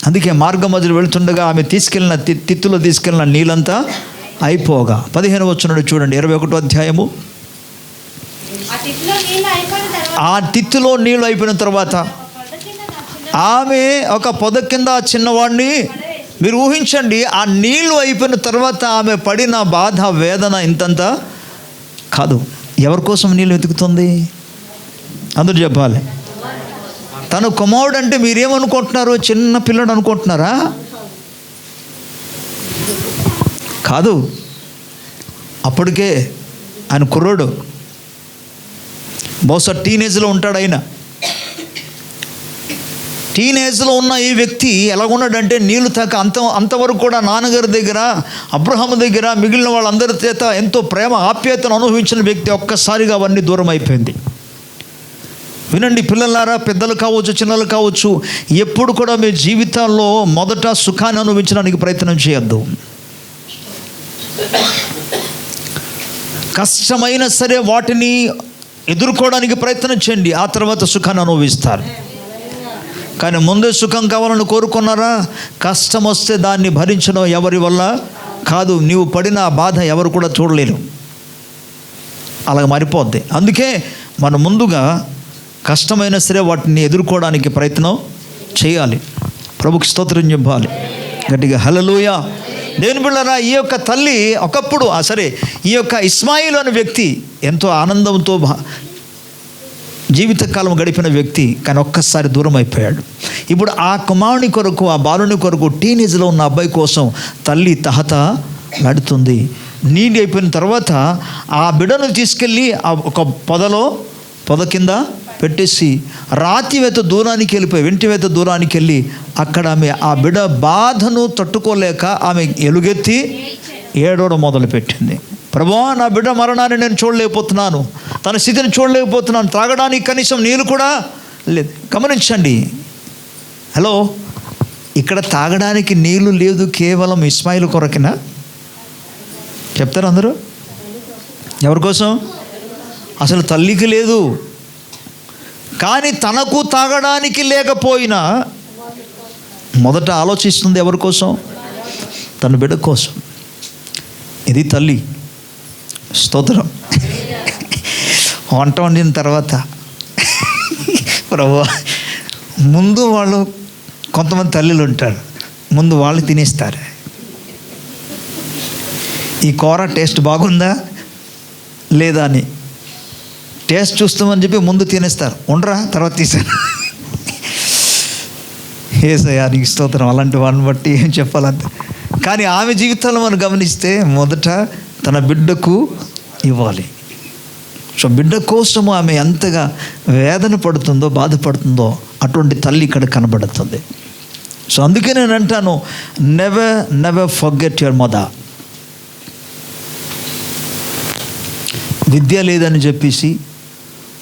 అందుకే మార్గ మధ్యలో వెళుతుండగా ఆమె తీసుకెళ్ళిన తిత్తులో తీసుకెళ్ళిన నీళ్ళంతా అయిపోగా 15వ వచనం చూడండి, 21వ అధ్యాయము. ఆ తిత్తులో నీళ్ళు అయిపోయిన తర్వాత ఆమె ఒక పొద కింద చిన్నవాడిని, మీరు ఊహించండి, ఆ నీళ్లు అయిపోయిన తర్వాత ఆమె పడిన బాధ, వేదన ఇంతంత కాదు. ఎవరి కోసం నీళ్ళు వెతుకుతుంది? అందరూ చెప్పాలి. తను కుమారుడు అంటే మీరేమనుకుంటున్నారు? చిన్న పిల్లడు అనుకుంటున్నారా? కాదు, అప్పటికే ఆయన కుర్రోడు, బహుశా టీనేజ్లో ఉంటాడు. ఆయన టీనేజ్లో ఉన్న ఈ వ్యక్తి ఎలాగున్నాడంటే నీళ్లు తాక అంతవరకు కూడా నాన్నగారి దగ్గర, అబ్రహాము దగ్గర, మిగిలిన వాళ్ళందరి చేత ఎంతో ప్రేమ ఆప్యాయతను అనుభవించిన వ్యక్తి ఒక్కసారిగా అవన్నీ దూరం అయిపోయింది. వినండి పిల్లలారా, పెద్దలు కావచ్చు, చిన్నలు కావచ్చు, ఎప్పుడు కూడా మీ జీవితాల్లో మొదట సుఖాన్ని అనుభవించడానికి ప్రయత్నం చేయొద్దు. కష్టమైనా సరే వాటిని ఎదుర్కోవడానికి ప్రయత్నం చేయండి, ఆ తర్వాత సుఖాన్ని అనుభవిస్తారు. కానీ ముందే సుఖం కావాలని కోరుకున్నారా? కష్టం వస్తే దాన్ని భరించడం ఎవరి వల్ల కాదు. నీవు పడిన బాధ ఎవరు కూడా చూడలేరు, అలాగ మారిపోద్ది. అందుకే మనం ముందుగా కష్టమైనా సరే వాటిని ఎదుర్కోవడానికి ప్రయత్నం చేయాలి. ప్రభుకి స్తోత్రం చెప్పాలి గట్టిగా, హల్లెలూయా. దేవుని బిడ్డలారా, ఈ యొక్క తల్లి ఒకప్పుడు ఈ యొక్క ఇస్మాయిల్ అనే వ్యక్తి ఎంతో ఆనందంతో జీవితకాలం గడిపిన వ్యక్తి, కానీ ఒక్కసారి దూరం అయిపోయాడు. ఇప్పుడు ఆ కుమారుని కొరకు, ఆ బాలుని కొరకు, టీనేజ్లో ఉన్న అబ్బాయి కోసం తల్లి తహతలాడుతుంది. నీళ్ళు అయిపోయిన తర్వాత ఆ బిడ్డను తీసుకెళ్ళి ఒక పొద కింద పెట్టేసి వెంటి వెత దూరానికి వెళ్ళి అక్కడ ఆమె ఆ బిడ్డ బాధను తట్టుకోలేక ఆమె ఎలుగెత్తి ఏడవడం మొదలుపెట్టింది. ప్రభువా, నా బిడ్డ మరణాన్ని నేను చూడలేకపోతున్నాను, తన స్థితిని చూడలేకపోతున్నాను, త్రాగడానికి కనీసం నీళ్ళు కూడా లేదు. గమనించండి, హలో, ఇక్కడ తాగడానికి నీళ్లు లేదు కేవలం ఇస్మాయిల్ కొరకినా? చెప్తారు అందరూ? ఎవరి కోసం? అసలు తల్లికి లేదు, కానీ తనకు తాగడానికి లేకపోయినా మొదట ఆలోచిస్తుంది ఎవరి కోసం? తన బిడ్డ కోసం. ఇది తల్లి. స్తోత్రం. వంట వండిన తర్వాత ప్రభువా, ముందు వాళ్ళు కొంతమంది తల్లులు ఉంటారు, ముందు వాళ్ళు తినేస్తారు. ఈ కూర టేస్ట్ బాగుందా లేదా అని టేస్ట్ చూస్తామని చెప్పి ముందు తినేస్తారు. ఉండరా, తర్వాత తీసాను. యేసయ్యా నీకు స్తోత్రం. అలాంటి వాళ్ళని బట్టి ఏం చెప్పాలంటే కానీ ఆమె జీవితంలో మనం గమనిస్తే మొదట తన బిడ్డకు ఇవ్వాలి. సో బిడ్డ కోసము ఆమె ఎంతగా వేదన పడుతుందో, బాధపడుతుందో అటువంటి తల్లి ఇక్కడ కనబడుతుంది. సో అందుకే నేను అంటాను, నెవర్ ఫర్గెట్ యువర్ మదర్. విద్య లేదని చెప్పేసి,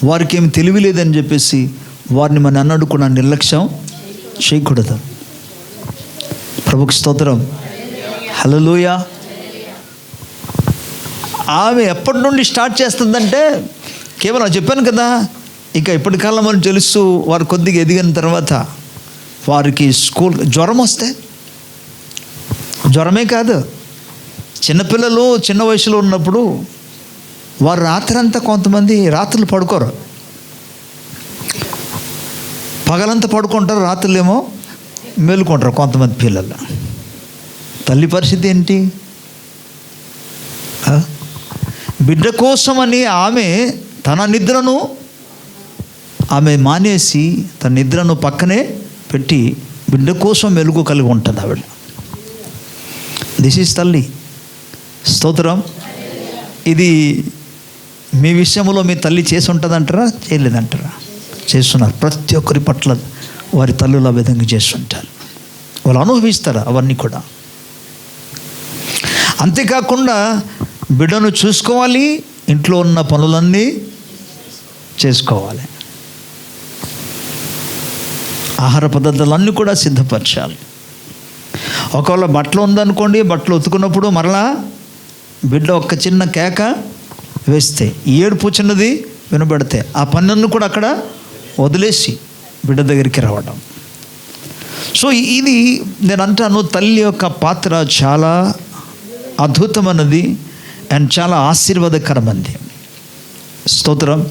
వారికి ఏమి తెలివి లేదని చెప్పేసి వారిని మన అన్నడు కూడా నిర్లక్ష్యం చేయకూడదు. ప్రభుకి స్తోత్రం, హల్లెలూయా. ఆమె ఎప్పటి నుండి స్టార్ట్ చేస్తుందంటే, కేవలం చెప్పాను కదా, ఇక ఇప్పటి కాలం అని తెలుసు, వారు కొద్దిగా ఎదిగిన తర్వాత వారికి స్కూల్ జ్వరం వస్తే, జ్వరమే కాదు, చిన్నపిల్లలు చిన్న వయసులో ఉన్నప్పుడు వారు రాత్రంతా, కొంతమంది రాత్రులు పడుకోరు, పగలంతా పడుకుంటారు, రాత్రులేమో మేలుకుంటారు కొంతమంది పిల్లలు. తల్లి పరిస్థితి ఏంటి? బిడ్డ కోసమని ఆమె తన నిద్రను ఆమె మానేసి, తన నిద్రను పక్కనే పెట్టి బిడ్డ కోసం మెలుగు కలిగి ఉంటుంది ఆవిడ. దిస్ ఈజ్ తల్లి. స్తోత్రం. ఇది మీ విషయంలో మీ తల్లి చేసి ఉంటుందంటారా, చేయలేదంటారా? చేస్తున్నారు. ప్రతి ఒక్కరి పట్ల వారి తల్లులు ఆ విధంగా చేస్తుంటారు. వాళ్ళు అనుభవిస్తారు అవన్నీ కూడా. అంతేకాకుండా బిడ్డను చూసుకోవాలి, ఇంట్లో ఉన్న పనులన్నీ చేసుకోవాలి, ఆహార పదార్థాలన్నీ కూడా సిద్ధపరచాలి. ఒకవేళ బట్టలు ఉందనుకోండి, బట్టలు ఉతుకున్నప్పుడు మరలా బిడ్డ ఒక్క చిన్న కేక వేస్తే, ఏడుపు చిన్నది వినబడితే ఆ పనులను కూడా అక్కడ వదిలేసి బిడ్డ దగ్గరికి రావడం. సో ఇది నేను అంటాను, తల్లి యొక్క పాత్ర చాలా అద్భుతమైనది అండ్ చాలా ఆశీర్వాదకరమైనది. స్తోత్రం.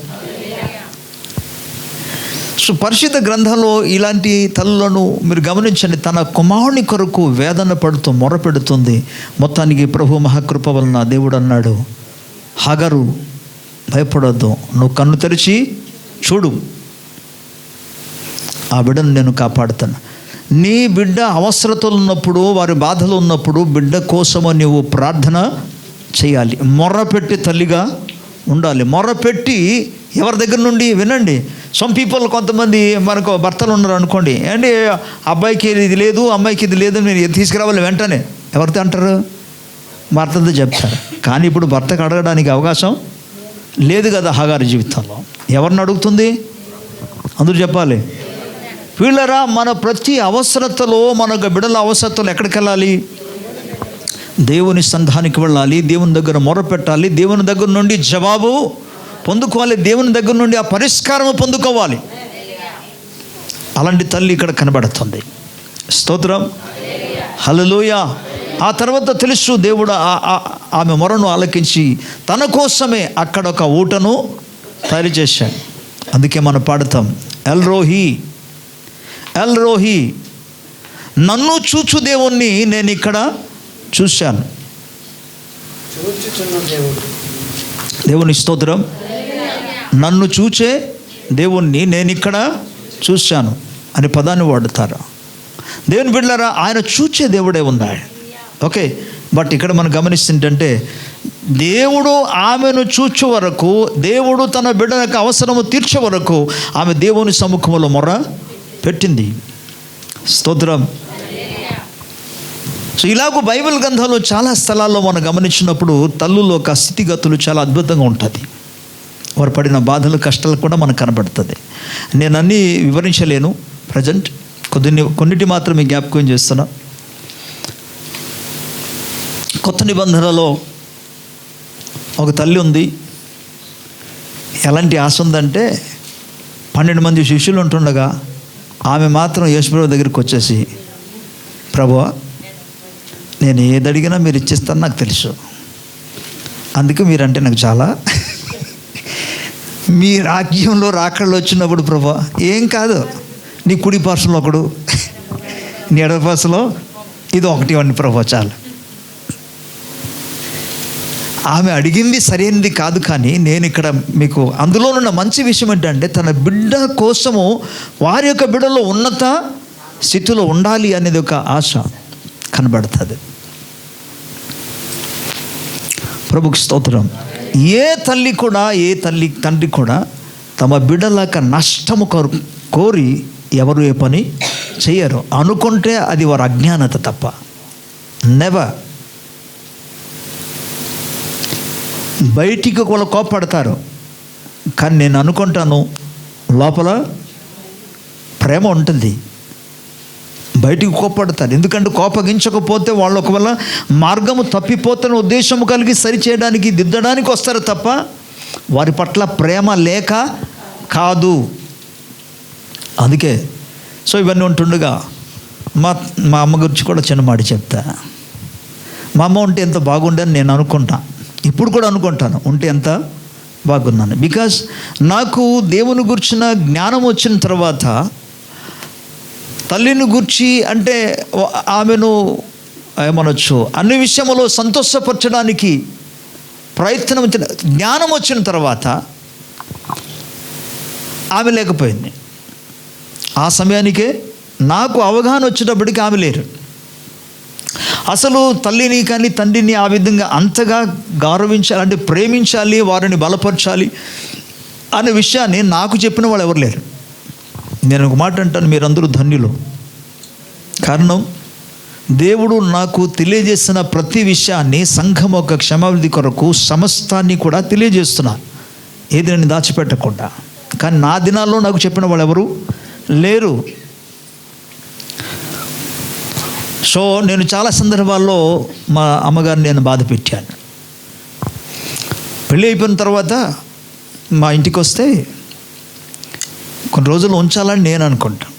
సో పరిశుద్ధ గ్రంథంలో ఇలాంటి తల్లులను మీరు గమనించండి. తన కుమారుని కొరకు వేదన పడుతూ మొరపెడుతుంది. మొత్తానికి ప్రభు మహాకృప వలన దేవుడు అన్నాడు, హాగరు భయపడొద్దు, నువ్వు కన్ను తెరిచి చూడు, ఆ బిడ్డను నేను కాపాడుతాను. నీ బిడ్డ అవసరతలు ఉన్నప్పుడు, వారి బాధలు ఉన్నప్పుడు బిడ్డ కోసము నువ్వు ప్రార్థన చేయాలి. మొర్రపెట్టి తల్లిగా ఉండాలి. మొర్రపెట్టి ఎవరి దగ్గర నుండి వినండి. సమ్ పీపుల్, కొంతమంది మనకు భర్తలు ఉన్నారు అనుకోండి, అండి అబ్బాయికి ఇది లేదు, అమ్మాయికి ఇది లేదు, నేను తీసుకురావాలి వెంటనే ఎవరితో అంటారు? భర్తతో చెప్తారు. కానీ ఇప్పుడు భర్తకు అడగడానికి అవకాశం లేదు కదా హాగారు జీవితంలో. ఎవరిని అడుగుతుంది? అందరూ చెప్పాలి. వీళ్ళరా, మన ప్రతి అవసరతలో, మన బిడ్డల అవసరతలు ఎక్కడికి వెళ్ళాలి? దేవుని సంఘానికి వెళ్ళాలి, దేవుని దగ్గర మొరపెట్టాలి, దేవుని దగ్గర నుండి జవాబు పొందుకోవాలి, దేవుని దగ్గర నుండి ఆ పరిష్కారం పొందుకోవాలి. అలాంటి తల్లి ఇక్కడ కనబడుతుంది. స్తోత్రం, హల్లెలూయా. ఆ తర్వాత తెలుసు, దేవుడు ఆమె మొరను ఆలకించి తన కోసమే అక్కడ ఒక ఊటను తయారు చేశాడు. అందుకే మనం పాడుతాం, ఎల్ రోహి ఎల్ రోహి, నన్ను చూచు దేవుణ్ణి నేను ఇక్కడ చూశాను. దేవుని స్తోత్రం. నన్ను చూచే దేవుణ్ణి నేను ఇక్కడ చూశాను అనే పదాన్ని వాడుతారు. దేవుని బిడ్డలారా, ఆయన చూచే దేవుడే ఉన్నాడు. ఓకే, బట్ ఇక్కడ మనం గమనిస్తుంటే, దేవుడు ఆమెను చూచే వరకు, దేవుడు తన బిడ్డ యొక్క అవసరము తీర్చే వరకు ఆమె దేవుని సముఖంలో మొర పెట్టింది. స్తోత్రం. సో ఇలాగూ బైబిల్ గ్రంథంలో చాలా స్థలాల్లో మనం గమనించినప్పుడు తల్లుల యొక్క స్థితిగతులు చాలా అద్భుతంగా ఉంటుంది. వారు పడిన బాధలు, కష్టాలు కూడా మనకు కనబడుతుంది. నేను అన్నీ వివరించలేను ప్రజెంట్, కొన్నిటి మాత్రమే జ్ఞాపకం చేస్తున్నా. కొత్త నిబంధనలో ఒక తల్లి ఉంది. ఎలాంటి ఆశ ఉందంటే, 12 మంది శిష్యులు ఉంటుండగా ఆమె మాత్రం యేసుప్రభు దగ్గరికి వచ్చేసి, ప్రభువా, నేను ఏది అడిగినా మీరు ఇచ్చేస్తాను, నాకు తెలుసు, అందుకే మీరంటే నాకు చాలా, మీ రాజ్యంలో రాకళ్ళు వచ్చినప్పుడు ప్రభువా ఏం కాదు, నీ కుడి పార్శ్వలో ఒకడు, నీ ఎడమ పార్శ్వలో ఇది ఒకటి ఇవ్వండి ప్రభువా చాలు. ఆమె అడిగింది సరైనది కాదు, కానీ నేను ఇక్కడ మీకు అందులో ఉన్న మంచి విషయం ఏంటంటే, తన బిడ్డ కోసము వారి యొక్క బిడ్డలో ఉన్నత స్థితిలో ఉండాలి అనేది ఒక ఆశ కనబడుతుంది. ప్రభుకి స్తోత్రం. ఏ తల్లి తండ్రి కూడా తమ బిడ్డలక నష్టము కోరి ఎవరు ఏ పని చేయరు. అనుకుంటే అది వారి అజ్ఞానత తప్ప. నెవర్. బయటికి కూడా కోపడతారు, కానీ నేను అనుకుంటాను లోపల ప్రేమ ఉంటుంది. బయటికి కోపడతారు, ఎందుకంటే కోపగించకపోతే వాళ్ళు ఒకవేళ మార్గము తప్పిపోతున్న ఉద్దేశము కలిగి సరిచేయడానికి దిద్దడానికి వస్తారు తప్ప వారి పట్ల ప్రేమ లేక కాదు. అందుకే సో ఇవన్నీ ఉంటుండగా మా అమ్మ గురించి కూడా చిన్న మాట చెప్తా. మా అమ్మ ఉంటే ఎంత బాగుండని నేను అనుకుంటా, ఇప్పుడు కూడా అనుకుంటాను ఉంటే ఎంత బాగున్నాను. బికాజ్ నాకు దేవుని గురించిన జ్ఞానం వచ్చిన తర్వాత తల్లిని గురించి అంటే ఆమెను ఏమనొచ్చు అన్ని విషయంలో సంతోషపరచడానికి ప్రయత్నం జ్ఞానం వచ్చిన తర్వాత ఆమె లేకపోయింది. ఆ సమయానికే నాకు అవగాహన వచ్చేటప్పటికి ఆమె లేరు. అసలు తల్లిని కానీ తండ్రిని ఆ విధంగా అంతగా గౌరవించాలి, అంటే ప్రేమించాలి, వారిని బలపరచాలి అనే విషయాన్ని నాకు చెప్పిన వాళ్ళు ఎవరు లేరు. నేను ఒక మాట అంటాను, మీరందరూ ధన్యులు. కారణం దేవుడు నాకు తెలియజేసిన ప్రతి విషయాన్ని సంఘం ఒక క్షమాభివృద్ధి కొరకు సమస్తాన్ని కూడా తెలియజేస్తున్నారు, ఏది నేను దాచిపెట్టకుండా. కానీ నా దినాల్లో నాకు చెప్పిన వాళ్ళు ఎవరు లేరు. సో నేను చాలా సందర్భాల్లో మా అమ్మగారిని నేను బాధ పెట్టాను. పెళ్ళి అయిపోయిన తర్వాత మా ఇంటికి వస్తే కొన్ని రోజులు ఉంచాలని నేను అనుకుంటాను.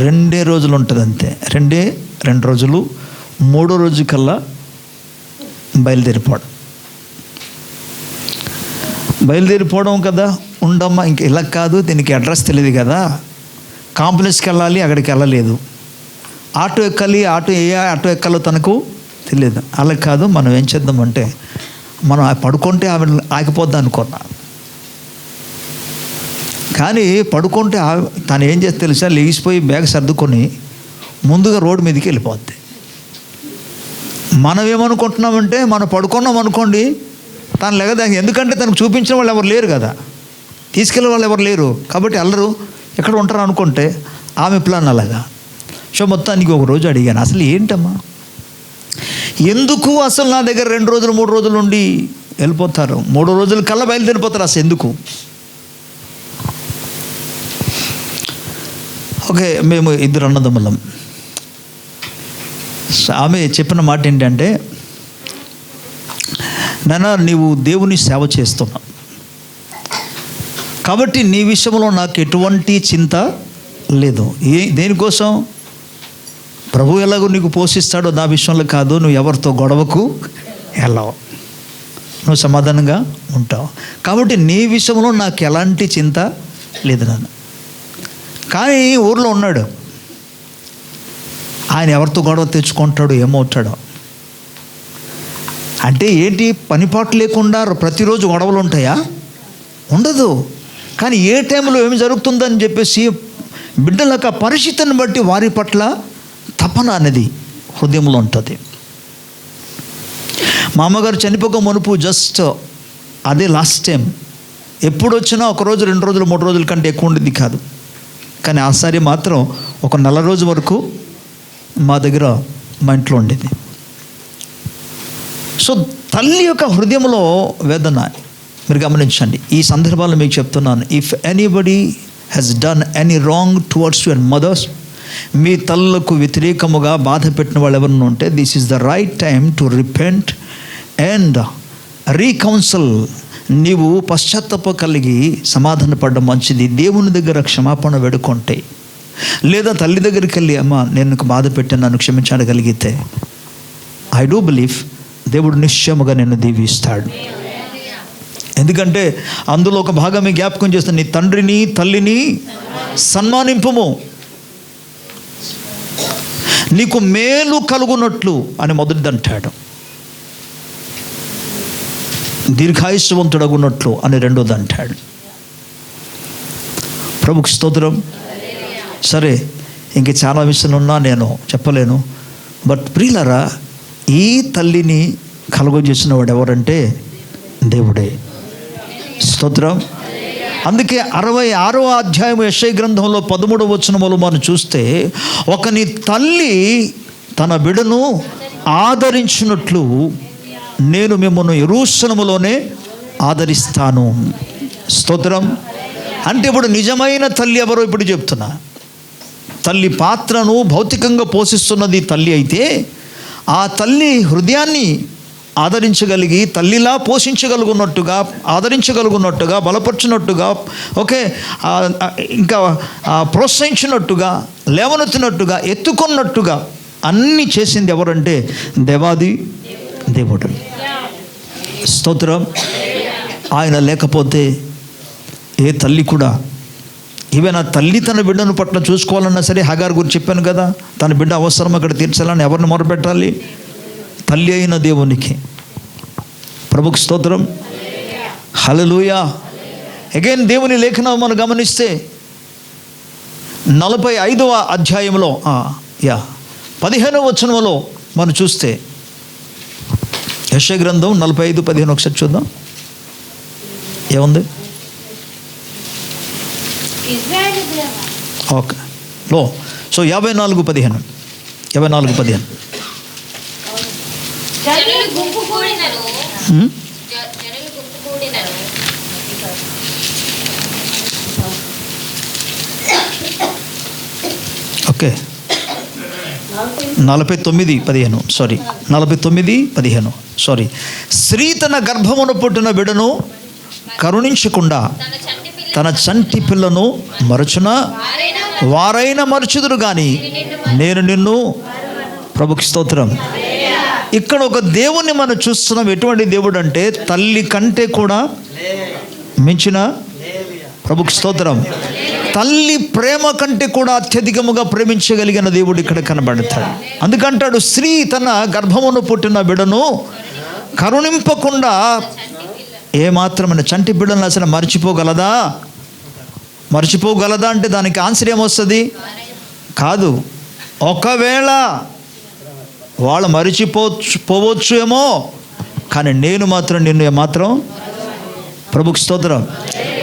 2 రోజులు ఉంటుంది అంతే. 2 రోజులు, 3వ రోజు కల్లా బయలుదేరిపోవడం కదా. ఉండమ్మా, ఇంక ఇలా కాదు, దీనికి అడ్రస్ తెలియదు కదా, కాంప్లెక్స్కి వెళ్ళాలి, అక్కడికి వెళ్ళలేదు, ఆటో ఎక్కాలి, ఆటో ఎక్కాలో తనకు తెలియదు. అలా కాదు, మనం ఏం చేద్దామంటే మనం పడుకుంటే ఆమె ఆగిపోద్దాం అనుకున్నా. కానీ పడుకుంటే తను ఏం చేస్తే తెలుసా, లేచిపోయి బ్యాగ్ సర్దుకొని ముందుగా రోడ్డు మీదకి వెళ్ళిపోద్ది. మనం ఏమనుకుంటున్నామంటే మనం పడుకున్నాం అనుకోండి, తను లేగదా, ఎందుకంటే తనకు చూపించిన వాళ్ళు ఎవరు లేరు కదా, తీసుకెళ్ళే వాళ్ళు ఎవరు లేరు కాబట్టి అందరూ ఎక్కడ ఉంటారు అనుకుంటే ఆమె ప్లాన్ అలాగా. సో మొత్తానికి ఒక రోజు అడిగాను, అసలు ఏంటమ్మా, ఎందుకు అసలు నా దగ్గర 2 రోజులు 3 రోజులు ఉండి వెళ్ళిపోతారు, 3 రోజుల కల్లా బయలుదేరిపోతారు, అసలు ఎందుకు? ఓకే, మేము 2 అన్నదమ్ములం. ఆమె చెప్పిన మాట ఏంటంటే, నాన్న నీవు దేవుని సేవ చేస్తున్నావు కాబట్టి నీ విషయంలో నాకు ఎటువంటి చింత లేదు. దేనికోసం? ప్రభు ఎలాగో నీకు పోషిస్తాడో నా విషయంలో కాదు, నువ్వు ఎవరితో గొడవకు వెళ్ళవు, నువ్వు సమాధానంగా ఉంటావు కాబట్టి నీ విషయంలో నాకు ఎలాంటి చింత లేదు నాన్న. కానీ ఊర్లో ఉన్నాడు, ఆయన ఎవరితో గొడవ తెచ్చుకుంటాడు, ఏమవుతాడో. అంటే ఏంటి, పనిపాటు లేకుండా ప్రతిరోజు గొడవలు ఉంటాయా? ఉండదు. కానీ ఏ టైంలో ఏమి జరుగుతుందని చెప్పేసి బిడ్డలకు ఆ పరిస్థితిని బట్టి వారి పట్ల తపన అనేది హృదయంలో ఉంటుంది. మా అమ్మగారు చనిపోక మునుపు జస్ట్ అదే లాస్ట్ టైం, ఎప్పుడు వచ్చినా 1 రోజు 2 రోజులు 3 రోజుల కంటే ఎక్కువ ఉండేది కాదు. కానీ ఆసారి మాత్రం ఒక 4 రోజుల వరకు మా దగ్గర మా ఇంట్లో ఉండేది. సో తల్లి యొక్క హృదయంలో వేదన మీరు గమనించండి. ఈ సందర్భాల్లో మీకు చెప్తున్నాను, if anybody has done any wrong towards your mothers, మీ తల్లులకు వ్యతిరేకముగా బాధ పెట్టిన వాళ్ళు ఎవరైనా ఉంటే, this is the right time to repent and reconcile. నీవు పశ్చాత్తాప కలిగి సమాధాన పడడం మంచిది. దేవుని దగ్గర క్షమాపణ వేడుకుంటే, లేదా తల్లి దగ్గరికి వెళ్ళి, అమ్మ నేను బాధ పెట్టాను, నన్ను క్షమించగలిగితే, ఐ డూ బిలీవ్ దేవుడు నిశ్చయముగా నిన్ను దీవిస్తాడు. ఎందుకంటే అందులో ఒక భాగమే జ్ఞాపకం చేస్తాను, నీ తండ్రిని తల్లిని సన్మానింపుము, నీకు మేలు కలుగునట్లు అని మొదటిది అంటాడు, దీర్ఘాయుష్యవంతుడగున్నట్లు అని 2వది అంటాడు. ప్రభుకి స్తోత్రం. సరే, ఇంక చాలా విషయాలు ఉన్నా నేను చెప్పలేను. బట్ ప్రియులారా, ఈ తల్లిని కలుగజేసిన వాడు ఎవరంటే దేవుడే. స్తోత్రం. అందుకే 66వ అధ్యాయం యెషయా గ్రంథంలో 13వ వచనములో మనం చూస్తే, ఒకని తల్లి తన బిడ్డను ఆదరించినట్లు నేను మిమ్మల్ని యెరూషలేములోనే ఆదరిస్తాను. స్తోత్రం. అంటే ఇప్పుడు నిజమైన తల్లి ఎవరో ఇప్పుడు చెప్తున్నా. తల్లి పాత్రను భౌతికంగా పోషిస్తున్నది తల్లి అయితే, ఆ తల్లి హృదయాన్ని ఆదరించగలిగి తల్లిలా పోషించగలుగున్నట్టుగా, ఆదరించగలుగున్నట్టుగా, బలపరిచినట్టుగా, ఓకే, ఇంకా ప్రోత్సహించినట్టుగా, లేవనెత్తినట్టుగా, ఎత్తుకున్నట్టుగా అన్నీ చేసింది ఎవరంటే దేవాది దేవుడు. స్తోత్రం. ఆయన లేకపోతే ఏ తల్లి కూడా, ఈవెన్ ఆ తల్లి తన బిడ్డను పట్ల చూసుకోవాలన్నా సరే, హగార్ గురించి చెప్పాను కదా, తన బిడ్డ అవసరం అక్కడ తీర్చాలని ఎవరిని మొరపెట్టాలి? తల్లి అయిన దేవునికి. ప్రభుకు స్తోత్రం. హల్లెలూయా. అగైన్ దేవుని లేఖనం మనం గమనిస్తే 45వ అధ్యాయంలో 15వ వచనంలో మనం చూస్తే, యెషయా గ్రంథం 45:15 ఒకసారి చూద్దాం. ఏముంది? ఓకే లో. So 54:15 okay 49:15 sorry. స్త్రీ తన గర్భమున పుట్టిన బిడ్డను కరుణించకుండా తన చంటి పిల్లను మరచున వారైనా మరచుదురు కానీ నేను నిన్ను. ప్రభుకి స్తోత్రం. ఇక్కడ ఒక దేవుణ్ణి మనం చూస్తున్నాం. ఎటువంటి దేవుడు అంటే తల్లి కంటే కూడా మించిన. ప్రభుకి స్తోత్రం. తల్లి ప్రేమ కంటే కూడా అత్యధికముగా ప్రేమించగలిగిన దేవుడు ఇక్కడ కనబడతాడు. అందుకంటాడు, స్త్రీ తన గర్భమును పుట్టిన బిడ్డను కరుణింపకుండా ఏమాత్రమైన చంటి బిడ్డలను అసలు మర్చిపోగలదా అంటే దానికి ఆన్సర్ ఏమొస్తుంది? కాదు. ఒకవేళ వాళ్ళు పోవచ్చు ఏమో, కానీ నేను మాత్రం నిన్ను ఏమాత్రం. ప్రభుకి స్తోత్రం.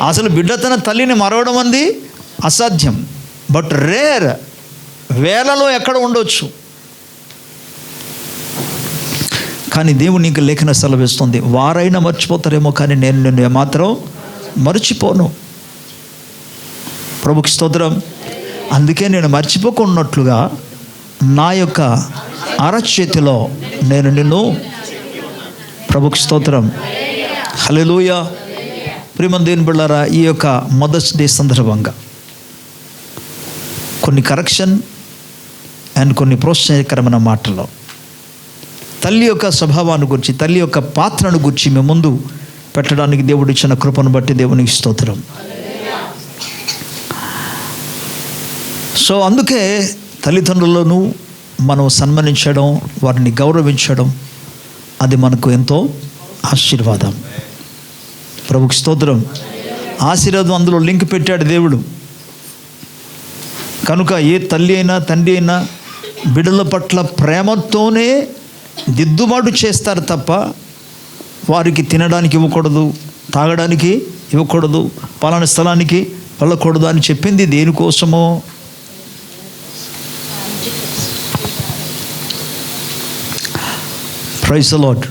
అసలు బిడ్డ తన తల్లిని మరవడం అంది అసాధ్యం. బట్ రేర్, వేలలో ఎక్కడ ఉండొచ్చు. కానీ దేవుడు నీకు లేఖన సెలవిస్తుంది, వారైనా మర్చిపోతారేమో కానీ నేను నిన్ను ఏమాత్రం మర్చిపోను. ప్రభుకి స్తోత్రం. అందుకే నేను మర్చిపోకున్నట్లుగా నా యొక్క అరచేతిలో నేను నిన్ను. ప్రభుకి స్తోత్రం. హల్లెలూయా. ప్రియమైన దేవుని బిడ్డలారా, ఈ యొక్క మదర్స్ డే సందర్భంగా కొన్ని కరెక్షన్ అండ్ కొన్ని ప్రోత్సాహకరమైన మాటలు తల్లి యొక్క స్వభావాన్ని గురించి, తల్లి యొక్క పాత్రను గురించి మేము ముందు పెట్టడానికి దేవుడు ఇచ్చిన కృపను బట్టి దేవునికి స్తోత్రం. సో అందుకే తల్లిదండ్రులను మనం సన్మానించడం, వారిని గౌరవించడం, అది మనకు ఎంతో ఆశీర్వాదం. ప్రభుకి స్తోత్రం. ఆశీర్వాదం అందులో లింక్ పెట్టాడు దేవుడు. కనుక ఏ తల్లి అయినా తండ్రి అయినా బిడ్డల పట్ల ప్రేమతోనే దిద్దుబాటు చేస్తారు తప్ప వారికి తినడానికి ఇవ్వకూడదు, తాగడానికి ఇవ్వకూడదు, పలానా స్థలానికి వెళ్ళకూడదు అని చెప్పింది దేనికోసమో? Praise the lord.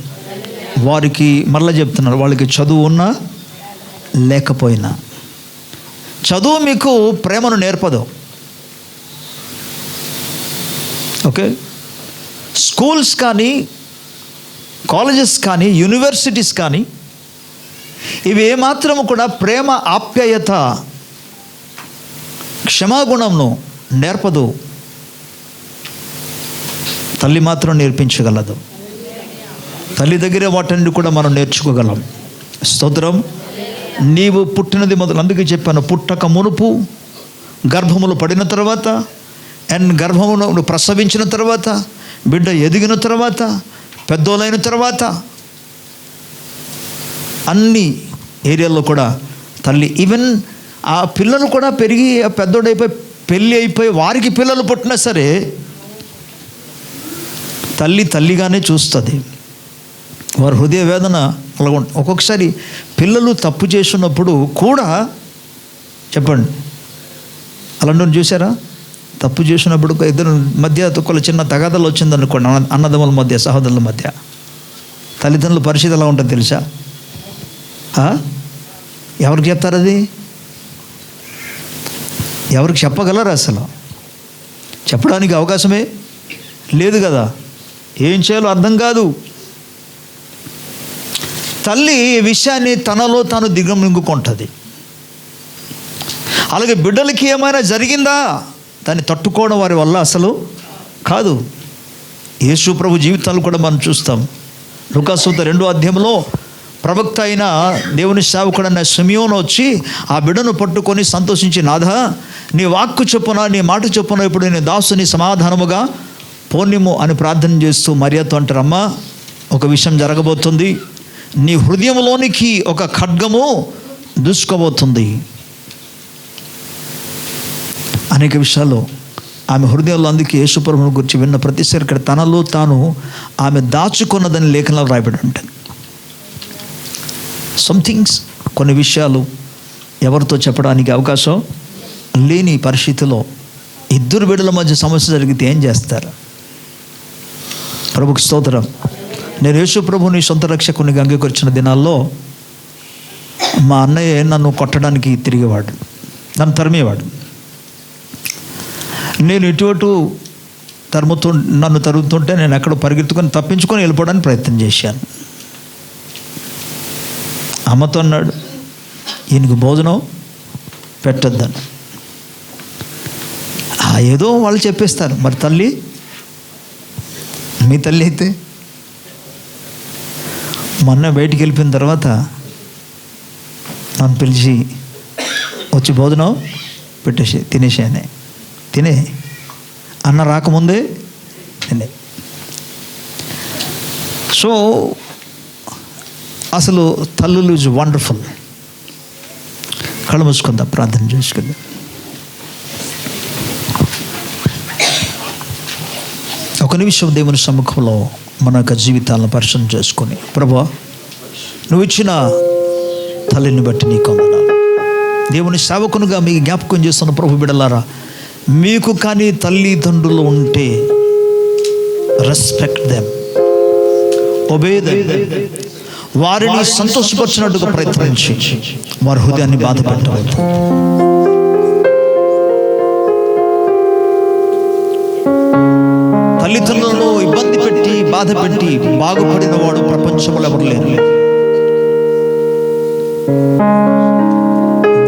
వారికి మరలా చెప్తున్నారు, వాళ్ళకి చదువు ఉన్నా లేకపోయినా, చదువు మీకు ప్రేమను నేర్పదు. ఓకే, స్కూల్స్ కానీ, కాలేజెస్ కానీ, యూనివర్సిటీస్ కానీ ఇవి ఏమాత్రము కూడా ప్రేమ, ఆప్యాయత, క్షమాగుణంను నేర్పదు. తల్లి మాత్రం నేర్పించగలదు. తల్లి దగ్గరే వాటిని కూడా మనం నేర్చుకోగలం. స్తోత్రం. నీవు పుట్టినది మొదలు, అందుకే చెప్పాను, పుట్టక మునుపు, గర్భములు పడిన తర్వాత, అండ్ గర్భమును ప్రసవించిన తర్వాత, బిడ్డ ఎదిగిన తర్వాత, పెద్దోళ్ళైన తర్వాత, అన్ని ఏరియాల్లో కూడా తల్లి, ఈవెన్ ఆ పిల్లలు కూడా పెరిగి పెద్దోడైపోయి పెళ్ళి అయిపోయి వారికి పిల్లలు పుట్టినా సరే తల్లి తల్లిగానే చూస్తుంది. వారి హృదయ వేదన అలాగ ఉంటుంది. ఒక్కొక్కసారి పిల్లలు తప్పు చేస్తున్నప్పుడు కూడా చెప్పండి, అలాంటి చూసారా? తప్పు చేసినప్పుడు ఇద్దరు మధ్య ఒక చిన్న తగాదలు వచ్చిందనుకోండి, అన్నదమ్ముల మధ్య, సహోదరుల మధ్య, తల్లిదండ్రుల పరిస్థితి ఎలా ఉంటుంది తెలుసా? ఎవరికి చెప్తారు? అది ఎవరికి చెప్పగలరు? అసలు చెప్పడానికి అవకాశమే లేదు కదా. ఏం చేయాలో అర్థం కాదు. తల్లి ఈ విషయాన్ని తనలో తాను దిగమింగుకుంటుంది. అలాగే బిడ్డలకి ఏమైనా జరిగిందా, దాన్ని తట్టుకోవడం వారి వల్ల అసలు కాదు. యేసు ప్రభు జీవితాలు కూడా మనం చూస్తాం. లూకాసు వార్త 2వ అధ్యాయంలో ప్రవక్త అయిన దేవుని సేవకుడైన సిమియోను వచ్చి ఆ బిడ్డను పట్టుకొని సంతోషించి, నాథా, నీ వాక్కు చొప్పున, నీ మాట చొప్పున ఇప్పుడు నీ దాసుని సమాధానముగా పోనిమ్ము అని ప్రార్థన చేస్తూ మరియతో అంటారు, అమ్మా, ఒక విషయం జరగబోతుంది. నీ హృదయంలోనికి ఒక ఖడ్గము దూసుకోబోతుంది. అనేక విషయాలు ఆమె హృదయంలో, అందుకే యేసుప్రభుని గురించి విన్న ప్రతిసారి ఇక్కడ తనలో తాను ఆమె దాచుకున్నదని లేఖనాలు రాయబడి ఉంటుంది. సంథింగ్స్, కొన్ని విషయాలు ఎవరితో చెప్పడానికి అవకాశం లేని పరిస్థితిలో ఇద్దరు బిడ్డల మధ్య సమస్య జరిగితే ఏం చేస్తారు? ప్రభుకి స్తోత్రం. నేను యేసు ప్రభుని సొంత రక్షకునిగా అంగీకరించిన దినాల్లో మా అన్నయ్య నన్ను కొట్టడానికి తిరిగేవాడు, నన్ను తరిమేవాడు. నేను ఇటు నన్ను తరుగుతుంటే నేను ఎక్కడో పరిగెత్తుకొని తప్పించుకొని వెళ్ళిపోవడానికి ప్రయత్నం చేశాను. అమ్మతో అన్నాడు, ఈయనకి భోజనం పెట్టొద్దని. ఏదో వాళ్ళు చెప్పేస్తారు. మరి తల్లి, మీ తల్లి అయితే మొన్న బయటికి వెళ్ళిపోయిన తర్వాత నన్ను పిలిచి వచ్చి భోజనం పెట్టేసి తినేసానే, తినే అన్న రాకముందే తినే. సో అసలు తల్లులు ఇస్ వండర్ఫుల్. కళ్ళు మూసుకుందాం, ప్రార్థన చేసుకుందాం. ఒక నిమిషం దేవుని సముఖంలో మన యొక్క జీవితాలను పరిశీలన చేసుకొని, ప్రభువా, నువ్వు ఇచ్చిన తల్లిని బట్టి నీకు వందనాలు. దేవుని సేవకునిగా మీకు జ్ఞాపకం చేస్తున్న ప్రభు బిడ్డలారా, మీకు కానీ తల్లిదండ్రులు ఉంటే రెస్పెక్ట్ దెమ్, ఒబే దెమ్. వారిని సంతోషపరిచినట్టుగా ప్రయత్నించి వారి హృదయాన్ని బాధ పెట్టవద్దు. తల్లిదండ్రులను ఇబ్బంది పెట్టి బాధ పెట్టి బాగుపడిన వాడు ప్రపంచంలో ఎవరు లేరు.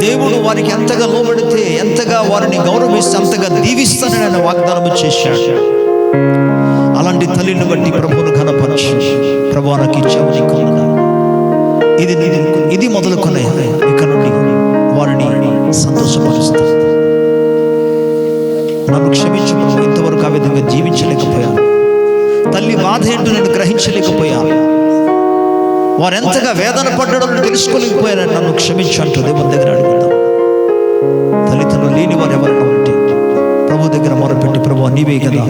దేవుడు వారికి ఎంతగా లోబడితే, ఎంతగా వారిని గౌరవిస్తే అంతగా దీవిస్తానని ఆయన వాగ్దానం చేశాడు. అలాంటి తల్లిని బట్టి ప్రభువును ఘనపరచు. ప్రభువా, నాకు ఇచ్చావు, నీకు వందనాలు. ఇది మొదలుకొనే ఇక నుండి వారిని సంతోషపరుస్తా. నన్ను క్షమించు ప్రభు, ఇంతవరకు ఆ విధంగా జీవించలేకపోయాను. తల్లి బాధ ఏంటో నేను గ్రహించలేకపోయాను. వారు ఎంతగా వేదన పడ్డాడో తెలుసుకోలేకపోయాను. నన్ను క్షమించు అంటూ దేవుని దగ్గర అడుగుతాం. తల్లిదండ్రులు లేని వారు ఎవరైనా ఉంటే ప్రభు దగ్గర మొరపెట్టి, ప్రభు నీవే కదా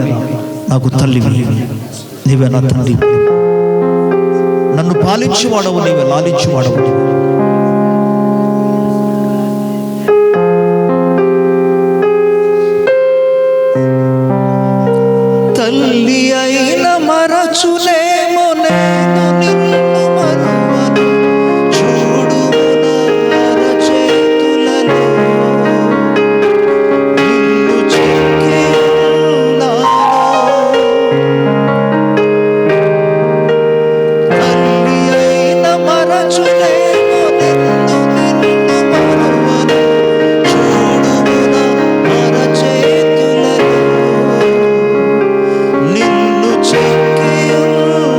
నాకు తల్లివి, నీవే నా తండ్రి, నన్ను పాలించువాడవు, నీవే లాలించువాడవు. తల్లి అయిన మరచులేమో నేను నిన్ను మరువను, చూడుము నా అరచేతులలో నిన్ను చెక్కి ఉన్నాను. తల్లి అయిన మరచులేమో నిన్ను మరువను, చూడుము నా అరచేతులలో నిన్ను చెక్కి ఉన్నాను.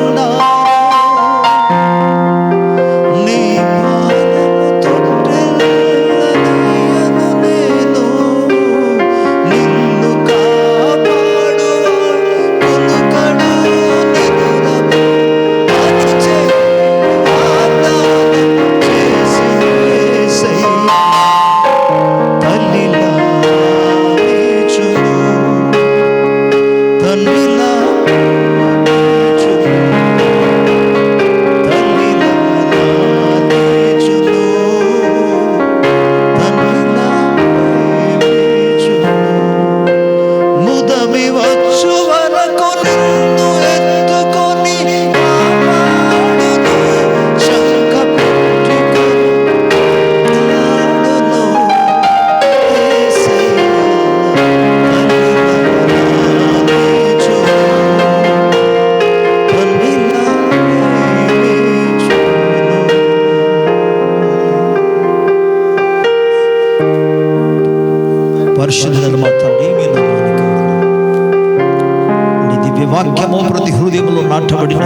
వాక్యము ప్రతి హృదయంలో నాటబడిన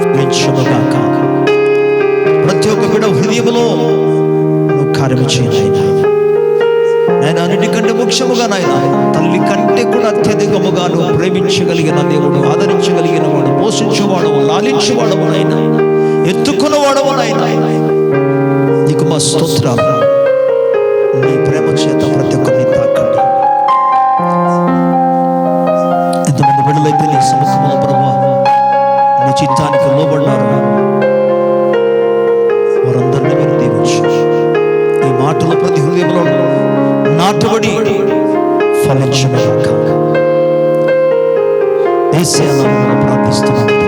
ఫలించుగాక. ప్రతి ఒక్క బిడ్డ హృదయంలో నువ్వు కార్యము చేయనైనా ఆయన అన్నిటికంటే ముఖ్యముగా నాయన తల్లి కంటే కూడా అత్యధికముగా నువ్వు ప్రేమించగలిగిన దేవుడు, ఆదరించగలిగిన వాడు, పోషించేవాడు, లాలించేవాడు నాయన, ఎత్తుకున్నవాడు నాయన. నీకు మా స్తోత్రాలు. నీ ప్రేమ చేత ప్రతి ఒక్కరిని తాకండి. ఎంతమంది బిడ్డలైతే నీ సముఖంలో ప్రభువా నీ చిత్తానికి లోబడ్డారు, వారందరినీ మీరు దీవించు. ఈ మాటలు ప్రతి హృదయంలో నాటబడి ఫలించుగాక. యేసయ్య నామములో ప్రార్థిస్తున్నాను.